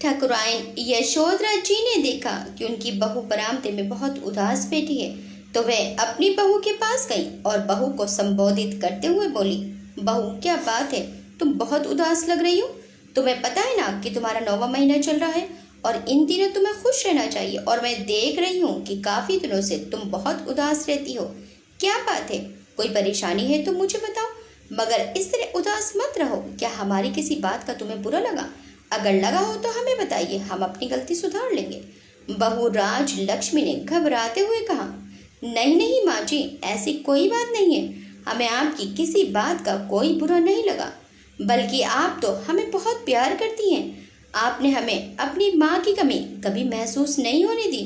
ठाकुराइन यशोधरा जी ने देखा कि उनकी बहू बरामदे में बहुत उदास बैठी है, तो वह अपनी बहू के पास गई और बहू को संबोधित करते हुए बोली, बहू क्या बात है, तुम बहुत उदास लग रही हो। तुम्हें पता है ना कि तुम्हारा 9वां महीना चल रहा है और इन दिनों तुम्हें खुश रहना चाहिए, और मैं देख रही हूँ कि काफी दिनों से तुम बहुत उदास रहती हो। क्या बात है, कोई परेशानी है तो मुझे बताओ, मगर इस तरह उदास मत रहो। क्या हमारी किसी बात का तुम्हें बुरा लगा? अगर लगा हो तो हमें बताइए, हम अपनी गलती सुधार लेंगे। बहू राज लक्ष्मी ने घबराते हुए कहा, नहीं नहीं माँ जी, ऐसी कोई बात नहीं है, हमें आपकी किसी बात का कोई बुरा नहीं लगा, बल्कि आप तो हमें बहुत प्यार करती हैं। आपने हमें अपनी माँ की कमी कभी महसूस नहीं होने दी।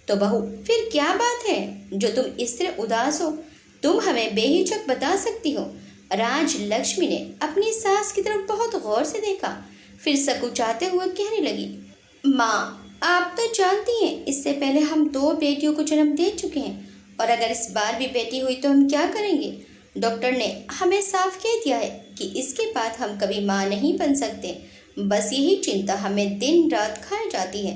तो बहू फिर क्या बात है जो तुम इस तरह उदास हो? तुम हमें बेहिचक बता सकती हो। राज लक्ष्मी ने अपनी सास की तरफ बहुत गौर से देखा, फिर सकुचाते हुए कहने लगी, माँ आप तो जानती हैं, इससे पहले हम 2 बेटियों को जन्म दे चुके हैं, और अगर इस बार भी बेटी हुई तो हम क्या करेंगे? डॉक्टर ने हमें साफ कह दिया है कि इसके बाद हम कभी माँ नहीं बन सकते। बस यही चिंता हमें दिन रात खाए जाती है।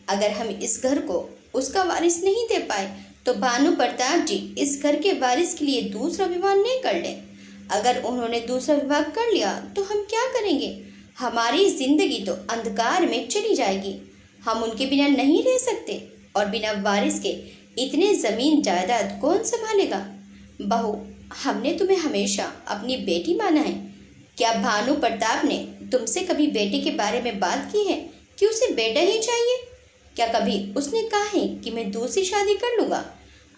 अगर हम इस घर को उसका वारिस नहीं दे पाए तो भानु प्रताप जी इस घर के वारिस के लिए दूसरा विवाह नहीं कर लें। अगर उन्होंने दूसरा विवाह कर लिया तो हम क्या करेंगे? हमारी जिंदगी तो अंधकार में चली जाएगी। हम उनके बिना नहीं रह सकते, और बिना वारिस के इतने जमीन जायदाद कौन संभालेगा? बहू हमने तुम्हें हमेशा अपनी बेटी माना है। क्या भानु प्रताप ने तुमसे कभी बेटे के बारे में बात की है कि उसे बेटा ही चाहिए? क्या कभी उसने कहा है कि मैं दूसरी शादी कर लूँगा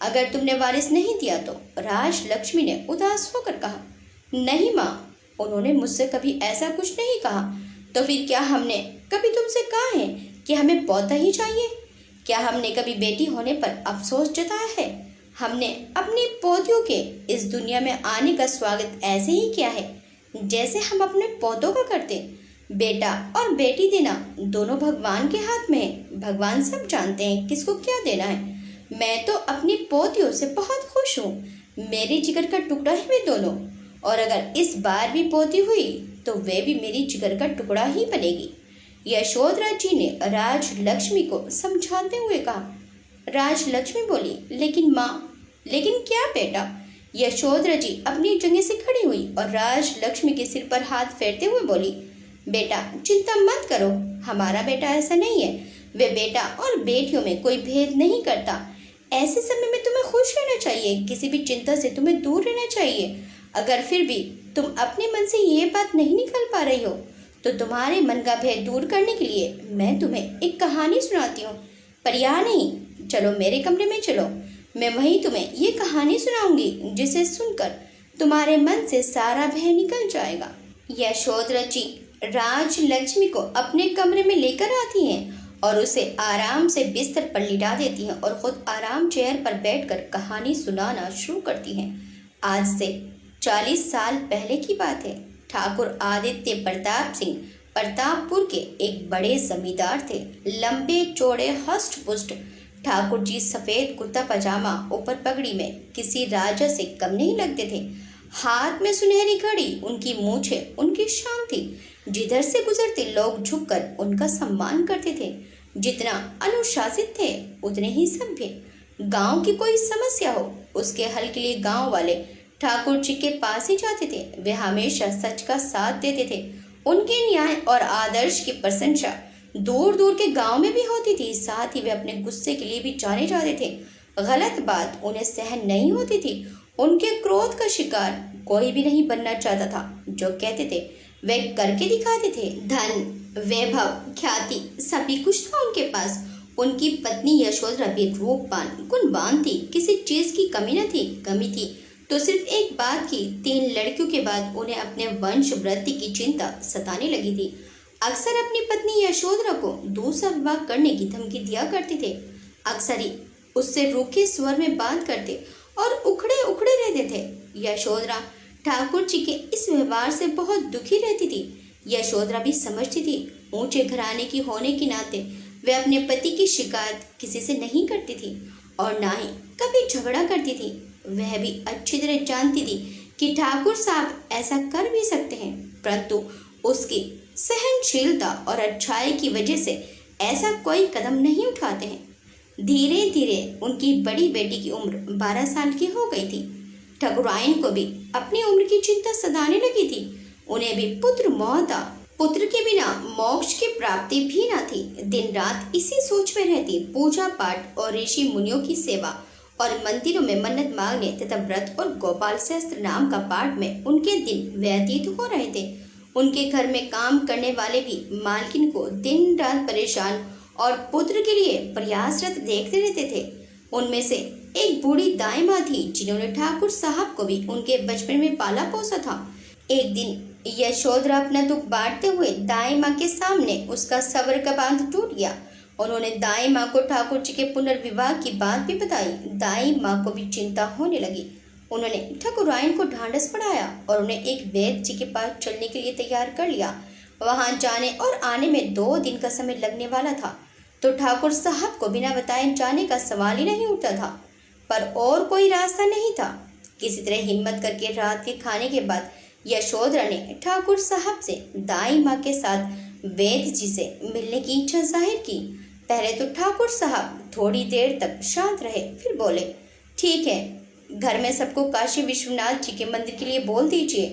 अगर तुमने वारिस नहीं दिया तो? राज लक्ष्मी ने उदास होकर कहा, नहीं माँ, उन्होंने मुझसे कभी ऐसा कुछ नहीं कहा। तो फिर क्या हमने कभी तुमसे कहा है कि हमें पौधा ही चाहिए? क्या हमने कभी बेटी होने पर अफसोस जताया है? हमने अपनी पोतियों के इस दुनिया में आने का स्वागत ऐसे ही किया है जैसे हम अपने पौधों का करते। बेटा और बेटी देना दोनों भगवान के हाथ में है। भगवान सब जानते हैं किसको क्या देना है। मैं तो अपनी पोतियों से बहुत खुश हूँ। मेरे जिगर का टुकड़ा है वे दोनों, और अगर इस बार भी पोती हुई तो वे भी मेरी जिगर का टुकड़ा ही बनेगी। यशोधरा जी ने राज लक्ष्मी को समझाते हुए कहा। राज लक्ष्मी बोली, लेकिन माँ, लेकिन क्या बेटा? यशोधरा जी अपनी जगह से खड़ी हुई और राज लक्ष्मी के सिर पर हाथ फेरते हुए बोली, बेटा चिंता मत करो, हमारा बेटा ऐसा नहीं है। वे बेटा और बेटियों में कोई भेद नहीं करता। ऐसे समय में तुम्हें खुश रहना चाहिए, किसी भी चिंता से तुम्हें दूर रहना चाहिए। अगर फिर भी तुम अपने मन से ये बात नहीं निकाल पा रही हो तो तुम्हारे मन का भय दूर करने के लिए मैं तुम्हें एक कहानी सुनाती हूँ। पर यहाँ नहीं, चलो मेरे कमरे में चलो, मैं वहीं तुम्हें ये कहानी सुनाऊंगी जिसे सुनकर तुम्हारे मन से सारा भय निकल जाएगा। यशोधरा जी राज लक्ष्मी को अपने कमरे में लेकर आती हैं और उसे आराम से बिस्तर पर लिटा देती हैं और खुद आराम चेयर पर बैठकर कहानी सुनाना शुरू करती हैं। आज से 40 साल पहले की बात है। ठाकुर आदित्य प्रताप सिंह प्रतापपुर के एक बड़े जमींदार थे। लंबे चौड़े हष्ट पुष्ट ठाकुर जी सफेद कुर्ता पजामा ऊपर पगड़ी में किसी राजा से कम नहीं लगते थे। हाथ में सुनहरी घड़ी उनकी मूछें उनकी शान थी। जिधर से गुजरते लोग झुककर उनका सम्मान करते थे। जितना अनुशासित थे उतने ही सभ्य। गांव की कोई समस्या हो उसके हल के लिए गांव वाले ठाकुर जी के पास ही जाते थे। वे हमेशा सच का साथ देते थे। उनके न्याय और आदर्श की प्रशंसा दूर दूर के गांव में भी होती थी। साथ ही वे अपने गुस्से के लिए भी जाने जाते थे। गलत बात उन्हें सहन नहीं होती थी। उनके क्रोध का शिकार कोई भी नहीं बनना चाहता था। जो कहते थे वे करके दिखाते थे। धन, वैभव, ख्याति सभी कुछ था उनके पास। उनकी पत्नी यशोधरा भी रूपवान, गुणवान थी। किसी चीज की कमी न थी। कमी थी तो सिर्फ एक बात की। 3 लड़कियों के बाद उन्हें अपने वंश वृद्धि की चिंता सताने लगी थी। अक्सर अपनी पत्नी यशोधरा को दूसरा विवाह करने की धमकी दिया करते थे। अक्सर ही उससे रूखे स्वर में बात करते और उखड़े उखड़े रहते थे। यशोधरा ठाकुर जी के इस व्यवहार से बहुत दुखी रहती थी। यशोधरा भी समझती थी ऊंचे घराने की होने के नाते वे अपने पति की शिकायत किसी से नहीं करती थी और ना ही कभी झगड़ा करती थी। वह भी अच्छी तरह जानती थी कि ठाकुर साहब ऐसा कर भी सकते हैं, परंतु उसकी सहनशीलता और अच्छाई की वजह से ऐसा कोई कदम नहीं उठाते हैं। धीरे धीरे उनकी बड़ी बेटी की उम्र 12 साल की हो गई थी। ठकुराइन को भी अपनी उम्र की चिंता सताने लगी थी। उन्हें भी पुत्र मोह था। पुत्र के बिना मोक्ष की प्राप्ति भी न थी। दिन रात इसी सोच में रहती। पूजा पाठ और ऋषि मुनियों की सेवा और मंदिरों में मन्नत मांगने तथा व्रत और गोपाल सहस्त्र नाम का पाठ में उनके दिन व्यतीत हो रहे थे। उनके घर में काम करने वाले भी मालकिन को दिन रात परेशान और पुत्र के लिए प्रयासरत देखते रहते थे। उनमें से एक बूढ़ी दाई माँ थी जिन्होंने ठाकुर साहब को भी उनके बचपन में पाला पोसा था। एक दिन यशोधरा अपना दुख बांटते हुए दाई माँ के सामने उसका सब्र का बांध टूट गया। उन्होंने दाई माँ को ठाकुर जी के पुनर्विवाह की बात भी बताई। दाई माँ को भी चिंता होने लगी। उन्होंने ठकुराइन को ढांढस बढ़ाया और उन्हें एक वैद्य जी के पास चलने के लिए तैयार कर लिया। वहां जाने और आने में 2 दिन का समय लगने वाला था, तो ठाकुर साहब को बिना बताए जाने का सवाल ही नहीं उठता था। पर और कोई रास्ता नहीं था। किसी तरह हिम्मत करके रात के खाने के बाद यशोधरा ने ठाकुर साहब से दाई माँ के साथ वैद्य जी से मिलने की इच्छा जाहिर की। पहले तो ठाकुर साहब थोड़ी देर तक शांत रहे, फिर बोले, ठीक है, घर में सबको काशी विश्वनाथ जी के मंदिर के लिए बोल दीजिए,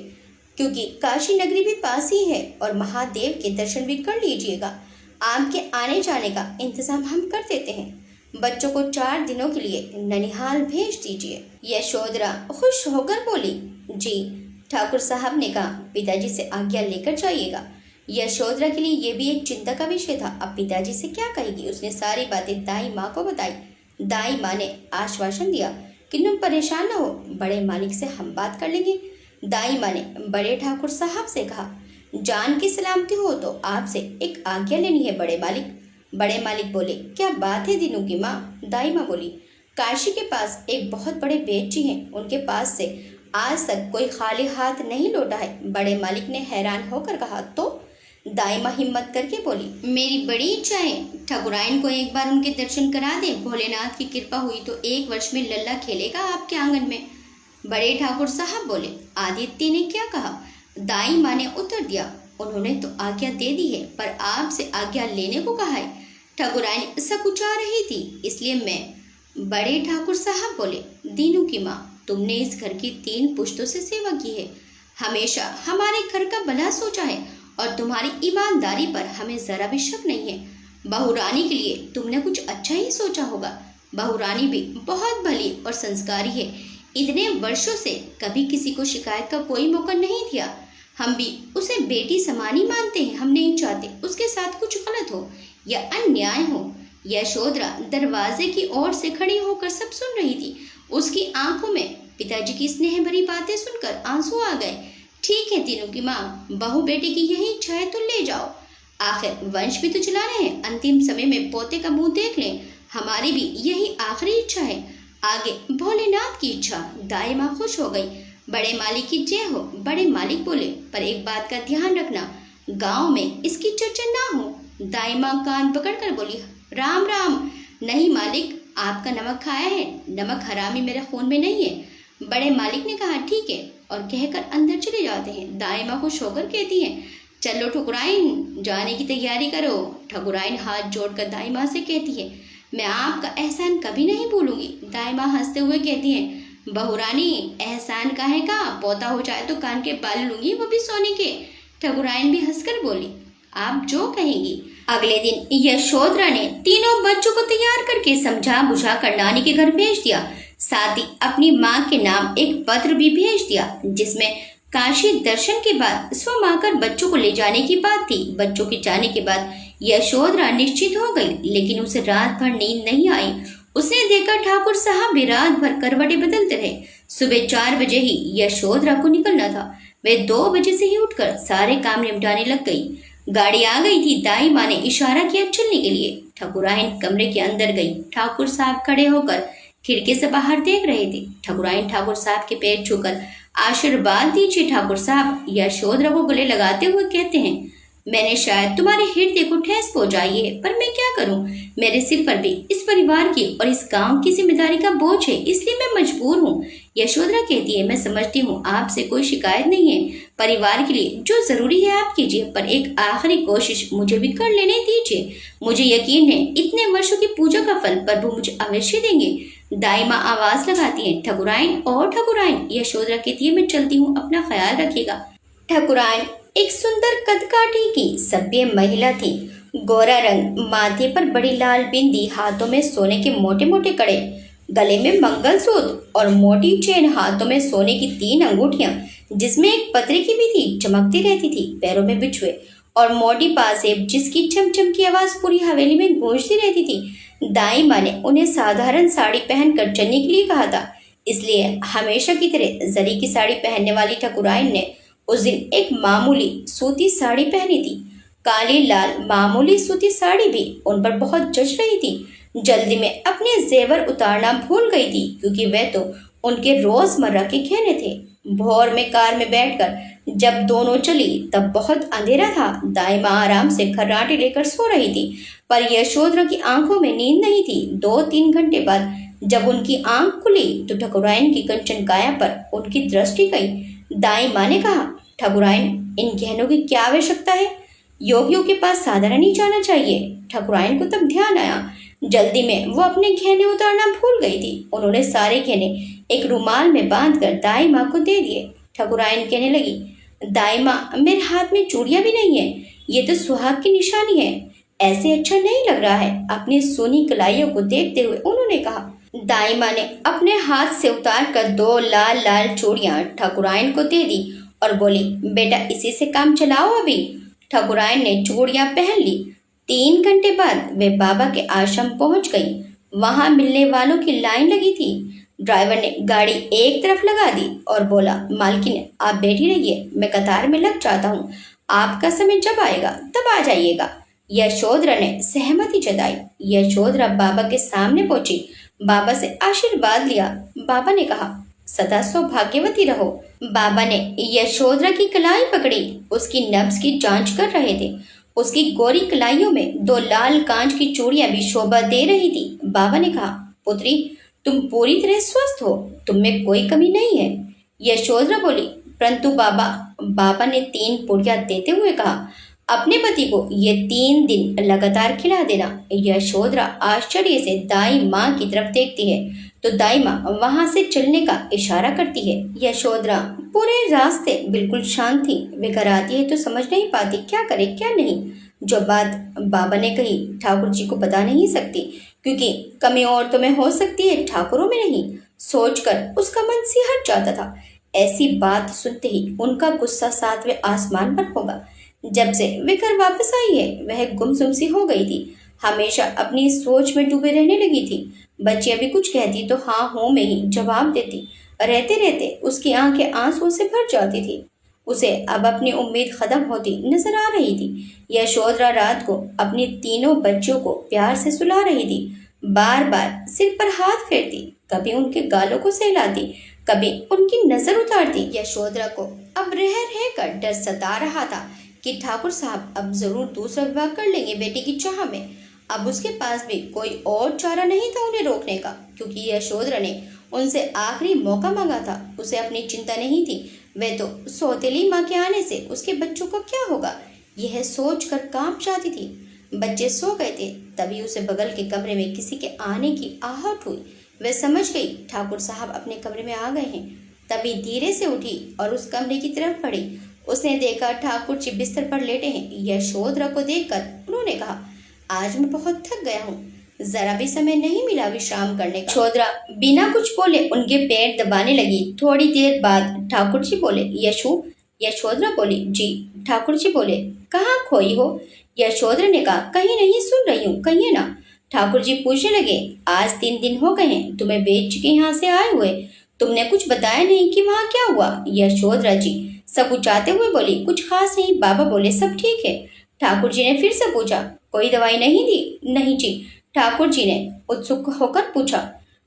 क्योंकि काशी नगरी भी पास ही है और महादेव के दर्शन भी कर लीजिएगा। आपके आने जाने का इंतजाम हम कर देते हैं। बच्चों को 4 दिनों के लिए ननिहाल भेज दीजिए। यशोधरा खुश होकर बोली, जी। ठाकुर साहब ने कहा, पिताजी से आज्ञा लेकर जाइएगा। यशोधरा के लिए यह भी एक चिंता का विषय था। अब पिताजी से क्या कहेगी। उसने सारी बातें दाई माँ को बताई। दाई माँ ने आश्वासन दिया कि तुम परेशान न हो, बड़े मालिक से हम बात कर लेंगे। दाई माँ ने बड़े ठाकुर साहब से कहा, जान की सलामती हो तो आपसे एक आज्ञा लेनी है बड़े मालिक। बड़े मालिक बोले, क्या बात है दीनू की माँ। दाई माँ बोली, काशी के पास एक बहुत बड़े वैद्य जी हैं, उनके पास से आज तक कोई खाली हाथ नहीं लौटा है। बड़े मालिक ने हैरान होकर कहा, तो? दाई माँ हिम्मत करके बोली, मेरी बड़ी इच्छा है ठकुराइन को एक बार उनके दर्शन करा दे। भोलेनाथ की कृपा हुई तो 1 वर्ष में लल्ला खेलेगा आपके आंगन में। बड़े ठाकुर साहब बोले, आदित्य ने क्या कहा। दाई माँ ने उत्तर दिया, उन्होंने तो आज्ञा दे दी है, पर आपसे आज्ञा लेने को कहा है। ठकुराइन सकुचा रही थी, इसलिए मैं। बड़े ठाकुर साहब बोले, दीनू की माँ, तुमने इस घर की 3 पुश्तों से सेवा की है, हमेशा हमारे घर का भला सोचा है और तुम्हारी ईमानदारी पर हमें जरा भी शक नहीं है। बहुरानी के लिए तुमने कुछ अच्छा ही सोचा होगा। बहुरानी भी बहुत भली और संस्कारी है। इतने वर्षों से कभी किसी को शिकायत का कोई मौका नहीं दिया। हम भी उसे बेटी समान ही मानते हैं। हम नहीं चाहते उसके साथ कुछ गलत हो या अन्याय हो। यशोधरा दरवाजे की ओर से खड़ी होकर सब सुन रही थी। उसकी आंखों में पिताजी की स्नेह भरी बातें सुनकर आंसू आ गए। ठीक है तीनों की माँ, बहू बेटी की यही इच्छा है तो ले जाओ, आखिर वंश भी तो चलाने हैं। अंतिम समय में पोते का मुंह देख लें, हमारी भी यही आखिरी इच्छा है, आगे भोलेनाथ की इच्छा। दाई माँ खुश हो गई। बड़े मालिक की जय हो। बड़े मालिक बोले, पर एक बात का ध्यान रखना, गांव में इसकी चर्चा ना हो। दाई माँ कान पकड़कर बोली, राम राम। नहीं मालिक, आपका नमक खाया है, नमक हरामी मेरे खून में नहीं है। बड़े मालिक ने कहा, ठीक है, और कहकर अंदर चले जाते हैं। दाई माँ खुश होकर कहती हैं, चलो ठकुराइन, जाने की तैयारी करो। ठकुराइन हाथ जोड़कर दाई माँ से कहती है, मैं आपका एहसान कभी नहीं भूलूंगी। दाई माँ हंसते हुए कहती हैं, बहुरानी, एहसान काहे का, पोता हो जाए तो कान के बाल लूंगी, वो भी सोने के। ठकुराइन भी हंसकर बोली, आप जो कहेंगी। अगले दिन यशोधरा ने तीनों बच्चों को तैयार करके समझा बुझा कर नानी के घर भेज दिया। साथ ही अपनी माँ के नाम एक पत्र भी भेज दिया, जिसमें काशी दर्शन के बाद स्वयं आकर बच्चों को ले जाने की बात थी। बच्चों के जाने के बाद यशोधरा निश्चित हो गई, लेकिन उसे रात भर नींद नहीं आई। उसे देखकर ठाकुर साहब भी रात भर करवटें बदलते रहे। सुबह 4 बजे ही यशोधरा को निकलना था। वे 2 बजे से ही उठकर सारे काम निपटाने लग गई। गाड़ी आ गई थी। दाई माँ ने इशारा किया चलने के लिए। ठकुराइन कमरे के अंदर गई। ठाकुर साहब खड़े होकर खिड़की से बाहर देख रहे थे। ठकुराइन ठाकुर साहब के पैर छूकर, आशीर्वाद दीजिए ठाकुर साहब। यशोधरा को गले लगाते हुए कहते हैं, मैंने शायद तुम्हारे हृदय को ठेस पहुंचाई है, पर मैं क्या करूं? मेरे सिर पर भी इस परिवार की और इस गांव की जिम्मेदारी का बोझ है, इसलिए मैं मजबूर हूं। यशोधरा कहती है, मैं समझती हूँ आपसे कोई शिकायत नहीं है। परिवार के लिए जो जरूरी है आप कीजिए, पर एक आखिरी कोशिश मुझे भी कर लेने दीजिए। मुझे यकीन है इतने वर्षों की पूजा का फल प्रभु मुझे अवश्य देंगे। दाई माँ आवाज लगाती है, ठकुराइन और ठकुराइन। यशोधरा कहती है, मैं चलती हूँ, अपना ख्याल रखिएगा। ठकुराइन एक सुंदर कदकाठी की सभ्य महिला थी। गोरा रंग, माथे पर बड़ी लाल बिंदी, हाथों में सोने के मोटे मोटे कड़े, गले में मंगलसूत्र और मोटी चेन, हाथों में सोने की 3 अंगूठियां जिसमें एक पतरे की भी थी, चमकती रहती थी। पैरों में बिछुए और मोटी पासेब जिसकी चमचम की आवाज पूरी हवेली में गूंजती रहती थी। दाई माँ ने उन्हें साधारण साड़ी पहनकर चलने के लिए कहा था, इसलिए हमेशा की तरह जरी की साड़ी पहनने वाली ठकुराइन ने उस दिन एक मामूली सूती साड़ी पहनी थी। काली लाल मामूली सूती साड़ी भी उन पर बहुत जच रही थी। जल्दी में अपने जेवर उतारना भूल गई थी, क्योंकि वे तो उनके रोजमर्रा के गहने थे। भोर में कार में बैठकर जब दोनों चली तब बहुत अंधेरा था। दाई माँ आराम से खर्राटे लेकर सो रही थी, पर यशोधरा की आंखों में नींद नहीं थी। 2-3 घंटे बाद जब उनकी आंख खुली तो ठकुराइन की कंचन काया पर उनकी दृष्टि गई। दाई माँ ने कहा, ठकुराइन, इन गहनों की क्या आवश्यकता है? योगियों के पास साधारण ही जाना चाहिए। ठकुराइन को तब ध्यान आया। जल्दी में वो अपने गहने उतारना भूल गई थी। उन्होंने सारे गहने एक रुमाल में बांधकर दाई माँ को दे दिए। ठकुराइन कहने लगी, दाई माँ, मेरे हाथ में चूड़ियां भी नहीं है, ये तो सुहाग की निशानी है, ऐसे अच्छा नहीं लग रहा है। अपनी सोनी कलाइयों को देखते हुए उन्होंने कहा। दाई माँ ने अपने हाथ से उतार कर 2 लाल लाल चूड़ियां ठकुराइन को दे दी और बोली, बेटा इसी से काम चलाओ अभी। ठकुराइन ने चूड़ियां पहन ली। 3 घंटे बाद वे बाबा के आश्रम पहुंच गई। वहां मिलने वालों की लाइन लगी थी। ड्राइवर ने गाड़ी एक तरफ लगा दी और बोला, मालकिन आप बैठी रहिए, मैं कतार में लग जाता हूँ, आपका समय जब आएगा तब आ जाइएगा। यशोधरा ने सहमति जताई। यशोधरा बाबा के सामने पहुंची, बाबा से आशीर्वाद लिया। बाबा ने कहा, सदा सौभाग्यवती रहो। बाबा ने यशोधरा की कलाई पकड़ी, उसकी नब्ज की जांच कर रहे थे। उसकी गोरी कलाइयों में 2 लाल कांच की चूड़ियां भी शोभा दे रही थी। बाबा ने कहा, पुत्री, तुम पूरी तरह स्वस्थ हो, तुम में कोई कमी नहीं है। यशोधरा बोली, परंतु बाबा ने 3 पुड़िया देते हुए कहा, अपने पति को ये 3 दिन लगातार खिला देना। यशोधरा आश्चर्य से दाई माँ की तरफ देखती है तो दाई माँ वहां से चलने का इशारा करती है। यशोधरा पूरे रास्ते बिल्कुल शांत थी। वे घर आती है तो समझ नहीं पाती क्या करे क्या नहीं। जो बात बाबा ने कही ठाकुर जी को बता नहीं सकती, क्योंकि कमी औरतों में हो सकती है, ठाकुरों में नहीं। सोचकर उसका मन सिहर जाता था। ऐसी बात सुनते ही उनका गुस्सा 7वें आसमान पर होगा। जब से वे घर वापस आई है वह गुमसुम सी हो गई थी, हमेशा अपनी सोच में डूबे रहने लगी थी। बच्चियां भी कुछ कहती तो हाँ हूँ में ही जवाब देती। रहते रहते उसकी आंखें आंसुओं से भर जाती थी। उसे अब अपनी उम्मीद खत्म होती नजर आ रही थी। यशोधरा रात को अपनी तीनों बच्चों को प्यार से सुला रही थी। बार बार सिर पर हाथ फेरती, कभी उनके गालों को सहलाती, कभी उनकी नजर उतारती। यशोधरा को अब रह रह कर डर सता रहा था कि ठाकुर साहब अब जरूर दूसरा विवाह कर लेंगे बेटी की चाह में। अब उसके पास भी कोई और चारा नहीं था उन्हें रोकने का, क्योंकि यशोधरा ने उनसे आखिरी मौका मांगा था। उसे अपनी चिंता नहीं थी। वह तो सौतेली माँ के आने से उसके बच्चों को क्या होगा, यह सोचकर कांप जाती थी। बच्चे सो गए थे, तभी उसे बगल के कमरे में किसी के आने की आहट हुई। वह समझ गई ठाकुर साहब अपने कमरे में आ गए हैं। तभी धीरे से उठी और उस कमरे की तरफ बढ़ी। उसने देखा ठाकुर जी बिस्तर पर लेटे हैं। यशोधरा को देखकर उन्होंने कहा, आज मैं बहुत थक गया हूँ, जरा भी समय नहीं मिला विश्राम करने का। यशोधरा बिना कुछ बोले उनके पैर दबाने लगी। थोड़ी देर बाद ठाकुर जी बोले, यशु। यशोधरा बोली, जी। ठाकुर जी बोले, कहाँ खोई हो? यशोधरा ने कहा, कहीं नहीं, सुन रही हूँ, कहिए ना। ठाकुर जी पूछने लगे, आज 3 दिन हो गए हैं तुम्हें बेच के यहाँ से आए हुए, तुमने कुछ बताया नहीं कि वहाँ क्या हुआ? यशोधरा जी सकुचाते हुए बोली, कुछ खास नहीं। बाबा बोले सब ठीक है। ठाकुर जी ने फिर से पूछा, कोई दवाई नहीं दी? नहीं जी। ठाकुर जी ने उत्सुक होकर पूछा,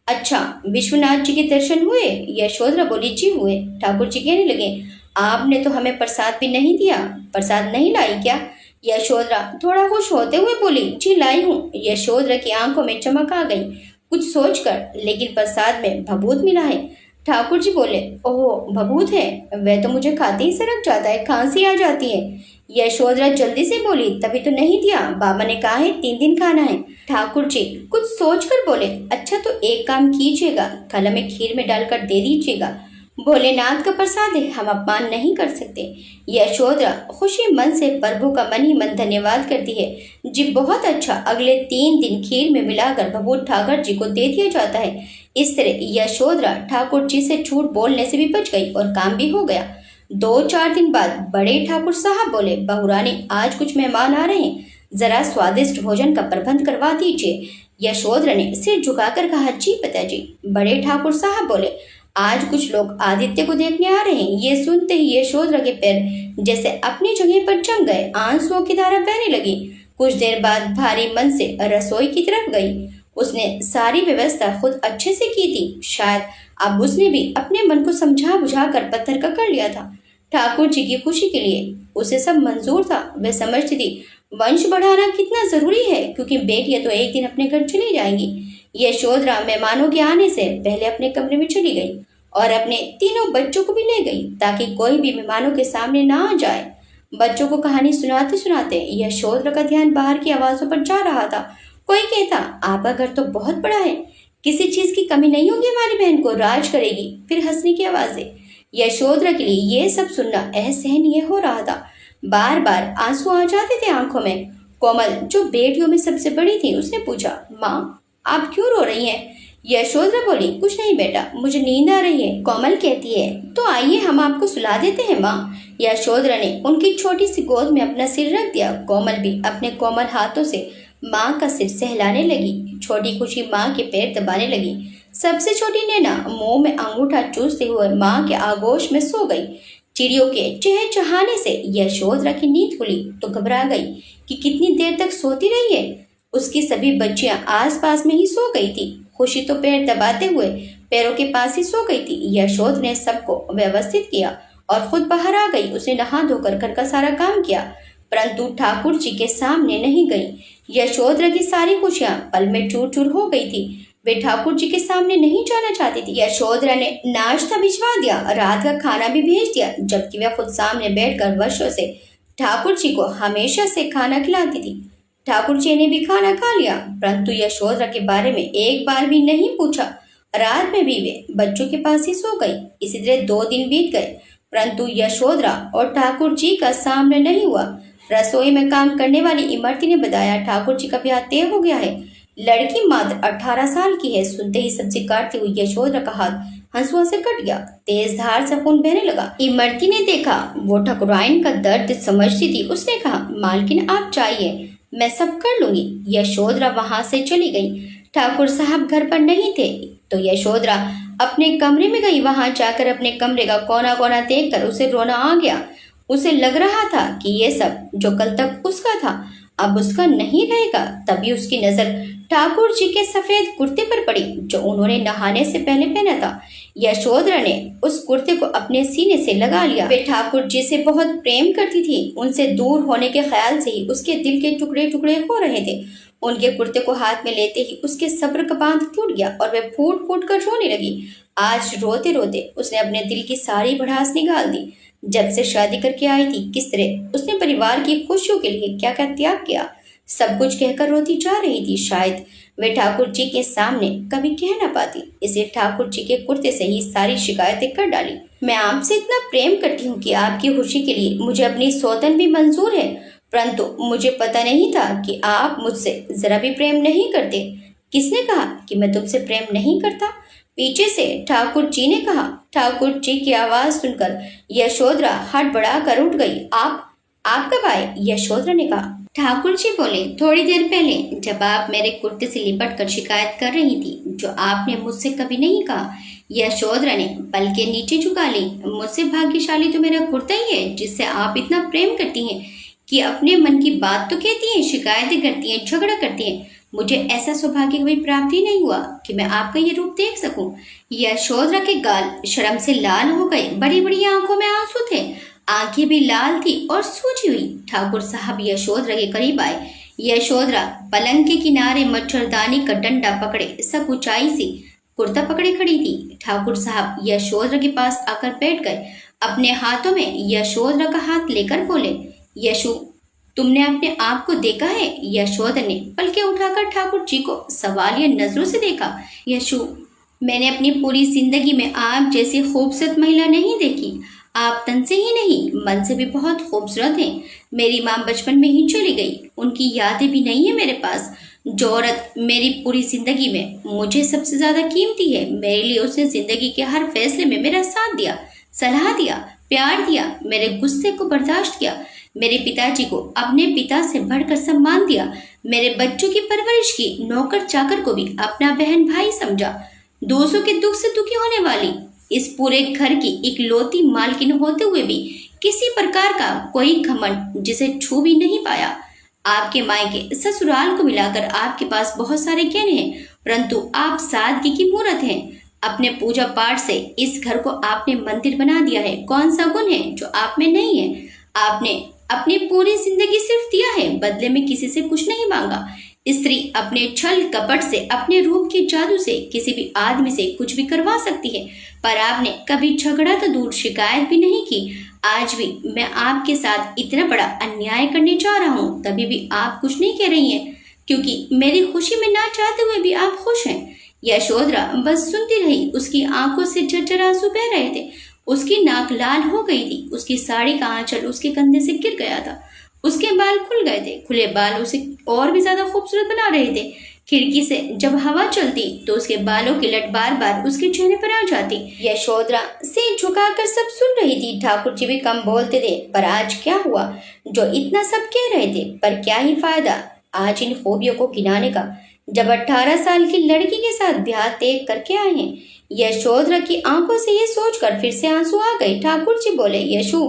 अच्छा विश्वनाथ जी के दर्शन हुए? यशोधरा बोली, जी हुए। ठाकुर जी कहने लगे, आपने तो हमें प्रसाद भी नहीं दिया, प्रसाद नहीं लाई क्या? यशोधरा थोड़ा खुश होते हुए बोली, जी लाई हूँ। यशोधरा की आंखों में चमक आ गई कुछ सोचकर, लेकिन प्रसाद में भभूत मिला है। ठाकुर जी बोले, ओह भभूत है, वह तो मुझे खाते ही सरक जाता है, खांसी आ जाती है। यशोधरा जल्दी से बोली, तभी तो नहीं दिया, बाबा ने कहा है 3 दिन खाना है। ठाकुर जी कुछ सोचकर बोले, अच्छा तो एक काम कीजिएगा, कल हमें खीर में डालकर दे दीजिएगा, भोलेनाथ का प्रसाद है, हम अपमान नहीं कर सकते। यशोधरा खुशी मन से प्रभु का मन ही मन धन्यवाद करती है। जी बहुत अच्छा, अगले 3 दिन खीर में मिलाकर भभूत ठाकुर जी को दे दिया जाता है। इस तरह यशोधरा ठाकुर जी से झूठ बोलने से भी बच गई और काम भी हो गया। 2-4 दिन बाद बड़े ठाकुर साहब बोले, बहू रानी आज कुछ मेहमान आ रहे हैं, जरा स्वादिष्ट भोजन का प्रबंध करवा दीजिए। यशोधरा ने सिर झुकाकर कहा, जी पिताजी। बड़े ठाकुर साहब बोले, आज कुछ लोग आदित्य को देखने आ रहे हैं। ये सुनते ही यशोधरा के पैर जैसे अपनी जगह पर जम गए, आंसुओं की धारा बहने लगी। कुछ देर बाद भारी मन से रसोई की तरफ गई। उसने सारी व्यवस्था खुद अच्छे से की थी। शायद अब उसने भी अपने मन को समझा बुझा कर पत्थर का कर लिया था। ठाकुर जी की खुशी के लिए उसे सब मंजूर था। वह समझती थी वंश बढ़ाना कितना जरूरी है, क्योंकि बेटियां तो एक दिन अपने घर चली जाएंगी। यशोधरा मेहमानों के आने से पहले अपने कमरे में चली गई और अपने तीनों बच्चों को भी ले गई, ताकि कोई भी मेहमानों के सामने ना आ जाए। बच्चों को कहानी सुनाते सुनाते यशोधरा का ध्यान बाहर की आवाजों पर जा रहा था। कोई कहता, आपका घर तो बहुत बड़ा है, किसी चीज की कमी नहीं होगी, हमारी बहन को राज करेगी। फिर हंसने की आवाजें। यशोधरा के लिए ये सब सुनना असहनीय हो रहा था। बार बार आंसू आ जाते थे आंखों में। कोमल जो बेटियों में सबसे बड़ी थी, उसने पूछा, माँ आप क्यों रो रही हैं? यशोधरा बोली, कुछ नहीं बेटा, मुझे नींद आ रही है। कोमल कहती है, तो आइए हम आपको सुला देते हैं माँ। यशोधरा ने उनकी छोटी सी गोद में अपना सिर रख दिया। कोमल भी अपने कोमल हाथों से माँ का सिर सहलाने लगी। छोटी खुशी माँ के पैर दबाने लगी। सबसे छोटी नैना मुंह में अंगूठा चूसते हुए माँ के आगोश में सो गई। चिड़ियों के चहचहाने से यशोधरा की नींद खुली तो घबरा गई कि कितनी देर तक सोती रही है। उसकी सभी बच्चियां आसपास में ही सो गई थी। खुशी तो पैर दबाते हुए पैरों के पास ही सो गई थी। यशोध ने सबको व्यवस्थित किया और खुद बाहर आ गई। उसने नहा धोकर घर का सारा काम किया, परंतु ठाकुर जी के सामने नहीं गई। यशोधरा की सारी खुशियां पल में चूर चूर हो गई थी। वे ठाकुर जी के सामने नहीं जाना चाहती थी। यशोधरा ने नाश्ता भिजवा दिया, रात का खाना भी भेज दिया, जबकि वह खुद सामने बैठकर वर्षों से ठाकुर जी को हमेशा से खाना खिलाती थी। ठाकुर जी ने भी खाना खा लिया, परंतु यशोधरा के बारे में एक बार भी नहीं पूछा। रात में भी वे बच्चों के पास ही सो गई। इसी तरह 2 दिन बीत गए, परंतु यशोधरा और ठाकुर जी का सामने नहीं हुआ। रसोई में काम करने वाली इमरती ने बताया, ठाकुर जी का ब्याह तय हो गया है। लड़की मात्र 18 साल की है। सुनते ही सब्जी काटती हुई यशोधरा का हाथ हंसुआ से कट गया। तेज धार से खून बहने लगा। इमरती ने देखा वो ठकुराइन का दर्द समझती थी। उसने कहा, मालकिन आप चाहिए, मैं सब कर लूंगी। यशोधरा वहां से चली गई। ठाकुर साहब घर पर नहीं थे तो यशोधरा अपने कमरे में गई। वहां जाकर अपने कमरे का कोना कोना देखकर उसे रोना आ गया। उसे लग रहा था कि ये सब जो कल तक उसका था अब उसका नहीं रहेगा। तभी उसकी नजर ठाकुर जी के सफेद कुर्ते पर पड़ी जो उन्होंने नहाने से पहले पहना था। यशोधरा ने उस कुर्ते को अपने सीने से लगा लिया। वे ठाकुर जी से बहुत प्रेम करती थी। उनसे दूर होने के ख्याल से ही उसके दिल के टुकड़े टुकड़े हो रहे थे। उनके कुर्ते को हाथ में लेते ही उसके सब्र का बांध टूट गया और वह फूट फूट कर रोने लगी। आज रोते रोते उसने अपने दिल की सारी भड़ास निकाल दी। जब से शादी करके आई थी, किस तरह उसने परिवार की खुशियों के लिए क्या क्या त्याग किया, सब कुछ कहकर रोती जा रही थी। शायद वे ठाकुर जी के सामने कभी कह न पाती, इसलिए ठाकुर जी के कुर्ते से ही सारी शिकायतें कर डाली। मैं आपसे इतना प्रेम करती हूँ कि आपकी खुशी के लिए मुझे अपनी सौतन भी मंजूर है, परंतु मुझे पता नहीं था कि आप मुझसे जरा भी प्रेम नहीं करते। किसने कहा कि मैं तुमसे प्रेम नहीं करता? पीछे से ठाकुर जी ने कहा। ठाकुर जी की आवाज सुनकर यशोधरा हड़बड़ा कर उठ गई। आप कब आए? यशोधरा ने कहा। ठाकुर जी बोले, थोड़ी देर पहले, जब आप मेरे कुर्ते से लिपट कर शिकायत कर रही थी, जो आपने मुझसे कभी नहीं कहा। यशोधरा ने पल के नीचे झुका ली। मुझसे भाग्यशाली तो मेरा कुर्ता ही है, जिससे आप इतना प्रेम करती हैं कि अपने मन की बात तो कहती हैं, शिकायतें करती हैं, झगड़ा करती हैं। मुझे ऐसा सौभाग्य कभी प्राप्त ही नहीं हुआ कि मैं आपका ये रूप देख सकूं। यशोधरा के गाल शर्म से लाल हो गए। बड़ी बड़ी आंखों में आंसू थे। आंखें भी लाल थी और सूजी हुई। ठाकुर साहब यशोधरा के करीब आए। यशोधरा पलंग के किनारे मच्छरदानी का डंडा पकड़े सब ऊंचाई से कुर्ता पकड़े खड़ी थी। ठाकुर साहब यशोधरा के पास आकर बैठ गए। अपने हाथों में यशोधरा का हाथ लेकर बोले, यशु, तुमने अपने आप को देखा है? यशोधरा ने पलके उठाकर ठाकुर जी को सवालिया नजरों से देखा। यशु, मैंने अपनी पूरी जिंदगी में आप जैसी खूबसूरत महिला नहीं देखी। आप तन से ही नहीं मन से भी बहुत खूबसूरत हैं। मेरी माँ बचपन में ही चली गई, उनकी यादें भी नहीं है मेरे पास। जो औरत मेरी पूरी जिंदगी में मुझे सबसे ज्यादा कीमती है, मेरे लिए उसने जिंदगी के हर फैसले में मेरा साथ दिया, सलाह दिया, प्यार दिया, मेरे गुस्से को बर्दाश्त किया, मेरे पिताजी को अपने पिता से बढ़कर सम्मान दिया, मेरे बच्चों की परवरिश की, नौकर चाकर को भी अपना बहन भाई समझा। दूसरों के दुख से दुखी होने वाली, इस पूरे घर की इकलौती मालकिन होते हुए भी किसी प्रकार का कोई घमंड जिसे छू भी नहीं पाया। आपके मायके ससुराल को मिलाकर आपके पास बहुत सारे गहने हैं, परंतु आप सादगी की मूरत हैं। अपने पूजा पाठ से इस घर को आपने मंदिर बना दिया है। कौन सा गुण है जो आप में नहीं है? आपने अपनी पूरी जिंदगी सिर्फ दिया है, बदले में किसी से कुछ नहीं मांगा। स्त्री अपने छल कपट से, अपने रूप के जादू से किसी भी आदमी से कुछ भी करवा सकती है, पर आपने कभी झगड़ा तो दूर शिकायत भी नहीं की। आज भी मैं आपके साथ इतना बड़ा अन्याय करने जा रहा हूँ, तभी भी आप कुछ नहीं कह रही हैं, क्योंकि मेरी खुशी में ना चाहते हुए भी आप खुश हैं। यशोधरा बस सुनती रही। उसकी आंखों से झरझर आंसू बह रहे थे। उसकी नाक लाल हो गई थी। उसकी साड़ी का आंचल उसके कंधे से गिर गया था। उसके बाल खुल गए थे। खुले बाल उसे और भी ज्यादा खूबसूरत बना रहे थे। खिड़की से जब हवा चलती तो उसके बालों की लट बार बार उसके चेहरे पर आ जाती। यशोधरा सिर झुकाकर सब सुन रही थी। ठाकुर जी भी कम बोलते थे, पर आज क्या हुआ जो इतना सब कह रहे थे, पर क्या ही फायदा आज इन खूबियों को गिनाने का, जब 18 साल की लड़की के साथ ब्याह तय करके आए हैं। यशोधरा की आंखों से ये सोचकर फिर से आंसू आ गए। ठाकुर जी बोले, यशु,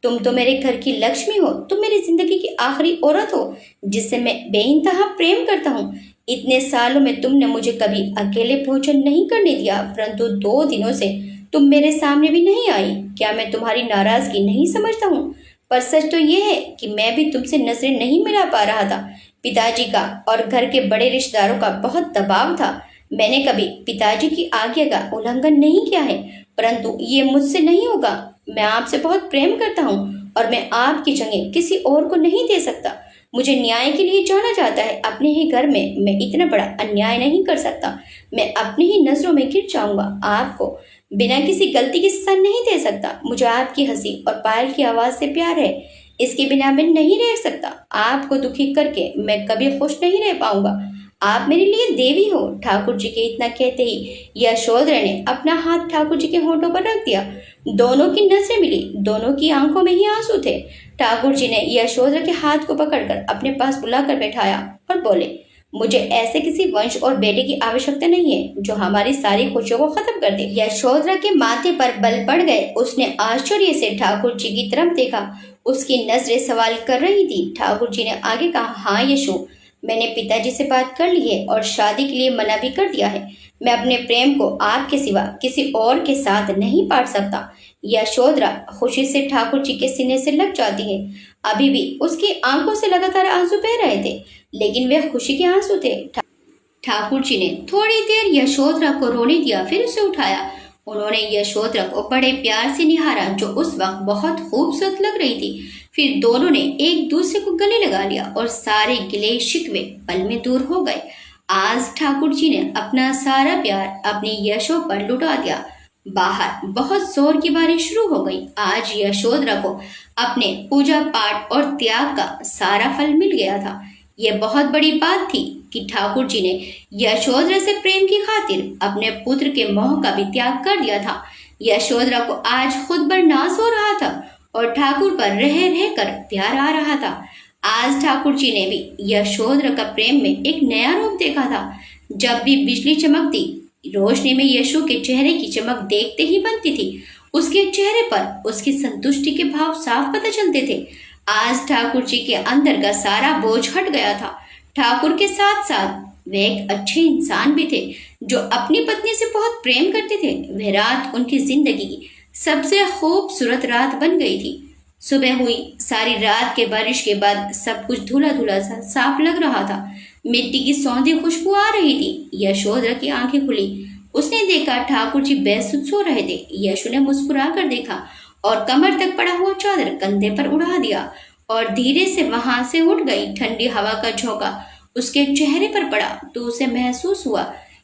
तुम तो मेरे घर की लक्ष्मी हो, तुम मेरी जिंदगी की आखिरी औरत हो जिससे मैं बेइंतहा प्रेम करता हूँ। इतने सालों में तुमने मुझे कभी अकेले भोजन नहीं करने दिया, परंतु 2 दिनों से तुम मेरे सामने भी नहीं आई। क्या मैं तुम्हारी नाराजगी नहीं समझता हूँ? पर सच तो ये है कि मैं भी तुमसे नजरें नहीं मिला पा रहा था। पिताजी का और घर के बड़े रिश्तेदारों का बहुत दबाव था। मैंने कभी पिताजी की आज्ञा का उल्लंघन नहीं किया है, परंतु ये मुझसे नहीं होगा। मैं आपसे बहुत प्रेम करता हूँ और मैं आपकी जगह किसी और को नहीं दे सकता। मुझे न्याय के लिए जाना जाता है। अपने ही घर में मैं इतना बड़ा अन्याय नहीं कर सकता। मैं अपनी ही नजरों में गिर जाऊंगा। आपको बिना किसी गलती की सजा नहीं दे सकता। मुझे आपकी हंसी और पायल की आवाज से प्यार है, इसके बिना मैं नहीं रह सकता। आपको दुखी करके मैं कभी खुश नहीं रह पाऊंगा। आप मेरे लिए देवी हो। ठाकुर जी के इतना कहते ही यशोधरा ने अपना हाथ ठाकुर जी के होठों पर रख दिया। दोनों की नजरें मिली। दोनों की आंखों में ही आंसू थे। ठाकुर जी ने यशोधरा के हाथ को पकड़कर अपने पास बुलाकर बैठाया और बोले, मुझे ऐसे किसी वंश और बेटे की आवश्यकता नहीं है जो हमारी सारी खुशियों को खत्म कर दे। यशोधरा के माथे पर बल पड़ गए। उसने आश्चर्य से ठाकुर जी की तरफ देखा। उसकी नजरें सवाल कर रही थी। ठाकुर जी ने आगे कहा, हाँ यशो, मैंने पिताजी से बात कर ली है और शादी के लिए मना भी कर दिया है। मैं अपने प्रेम को आपके सिवा किसी और के साथ नहीं बांट सकता। यशोधरा खुशी से ठाकुर जी के सीने से लग जाती है। अभी भी उसकी आंखों से लगातार आंसू बह रहे थे, लेकिन वे खुशी के आंसू थे। ठाकुर जी ने थोड़ी देर यशोधरा को रोने दिया, फिर उसे उठाया। उन्होंने यशोधरा को बड़े प्यार से निहारा, जो उस वक्त बहुत खूबसूरत लग रही थी। फिर दोनों ने एक दूसरे को गले लगा लिया और सारे गिले शिकवे पल में दूर हो गए। आज ठाकुर जी ने अपना सारा प्यार अपनी यशो पर लुटा दिया। बाहर बहुत जोर की बारिश शुरू हो गई। आज यशोधरा को अपने पूजा पाठ और त्याग का सारा फल मिल गया था। यह बहुत बड़ी बात थी कि ठाकुर जी ने यशोधरा से प्रेम की खातिर अपने पुत्र के मोह का भी त्याग कर दिया था। यशोधरा को आज खुद पर नाज हो रहा था और ठाकुर पर रह रह कर प्यार आ रहा था। आज ठाकुर जी ने भी यशोधरा का प्रेम में एक नया रूप देखा था। जब भी बिजली चमकती, रोशनी में यशो के चेहरे की चमक देखते ही बनती थी। उसके चेहरे पर उसकी संतुष्टि के भाव साफ पता चलते थे। आज ठाकुर जी के अंदर का सारा बोझ हट गया था। ठाकुर के साथ साथ वे एक अच्छे इंसान भी थे जो अपनी पत्नी से बहुत प्रेम करते थे। वह रात उनकी जिंदगी की सबसे खूबसूरत रात बन गई थी। सुबह हुई। सारी रात के बारिश के बाद सब कुछ धुला धुला सा साफ लग रहा था। मिट्टी की सौंधी खुशबू आ रही थी। यशोधरा की आंखें खुली। उसने देखा ठाकुर जी बेसुध सो रहे थे। यशु ने मुस्कुरा कर देखा और कमर तक पड़ा हुआ चादर कंधे पर उड़ा दिया और धीरे से वहां से उठ गई। ठंडी हवा का झोंका उसके चेहरे पर पड़ा तो उसे महसूस हुआ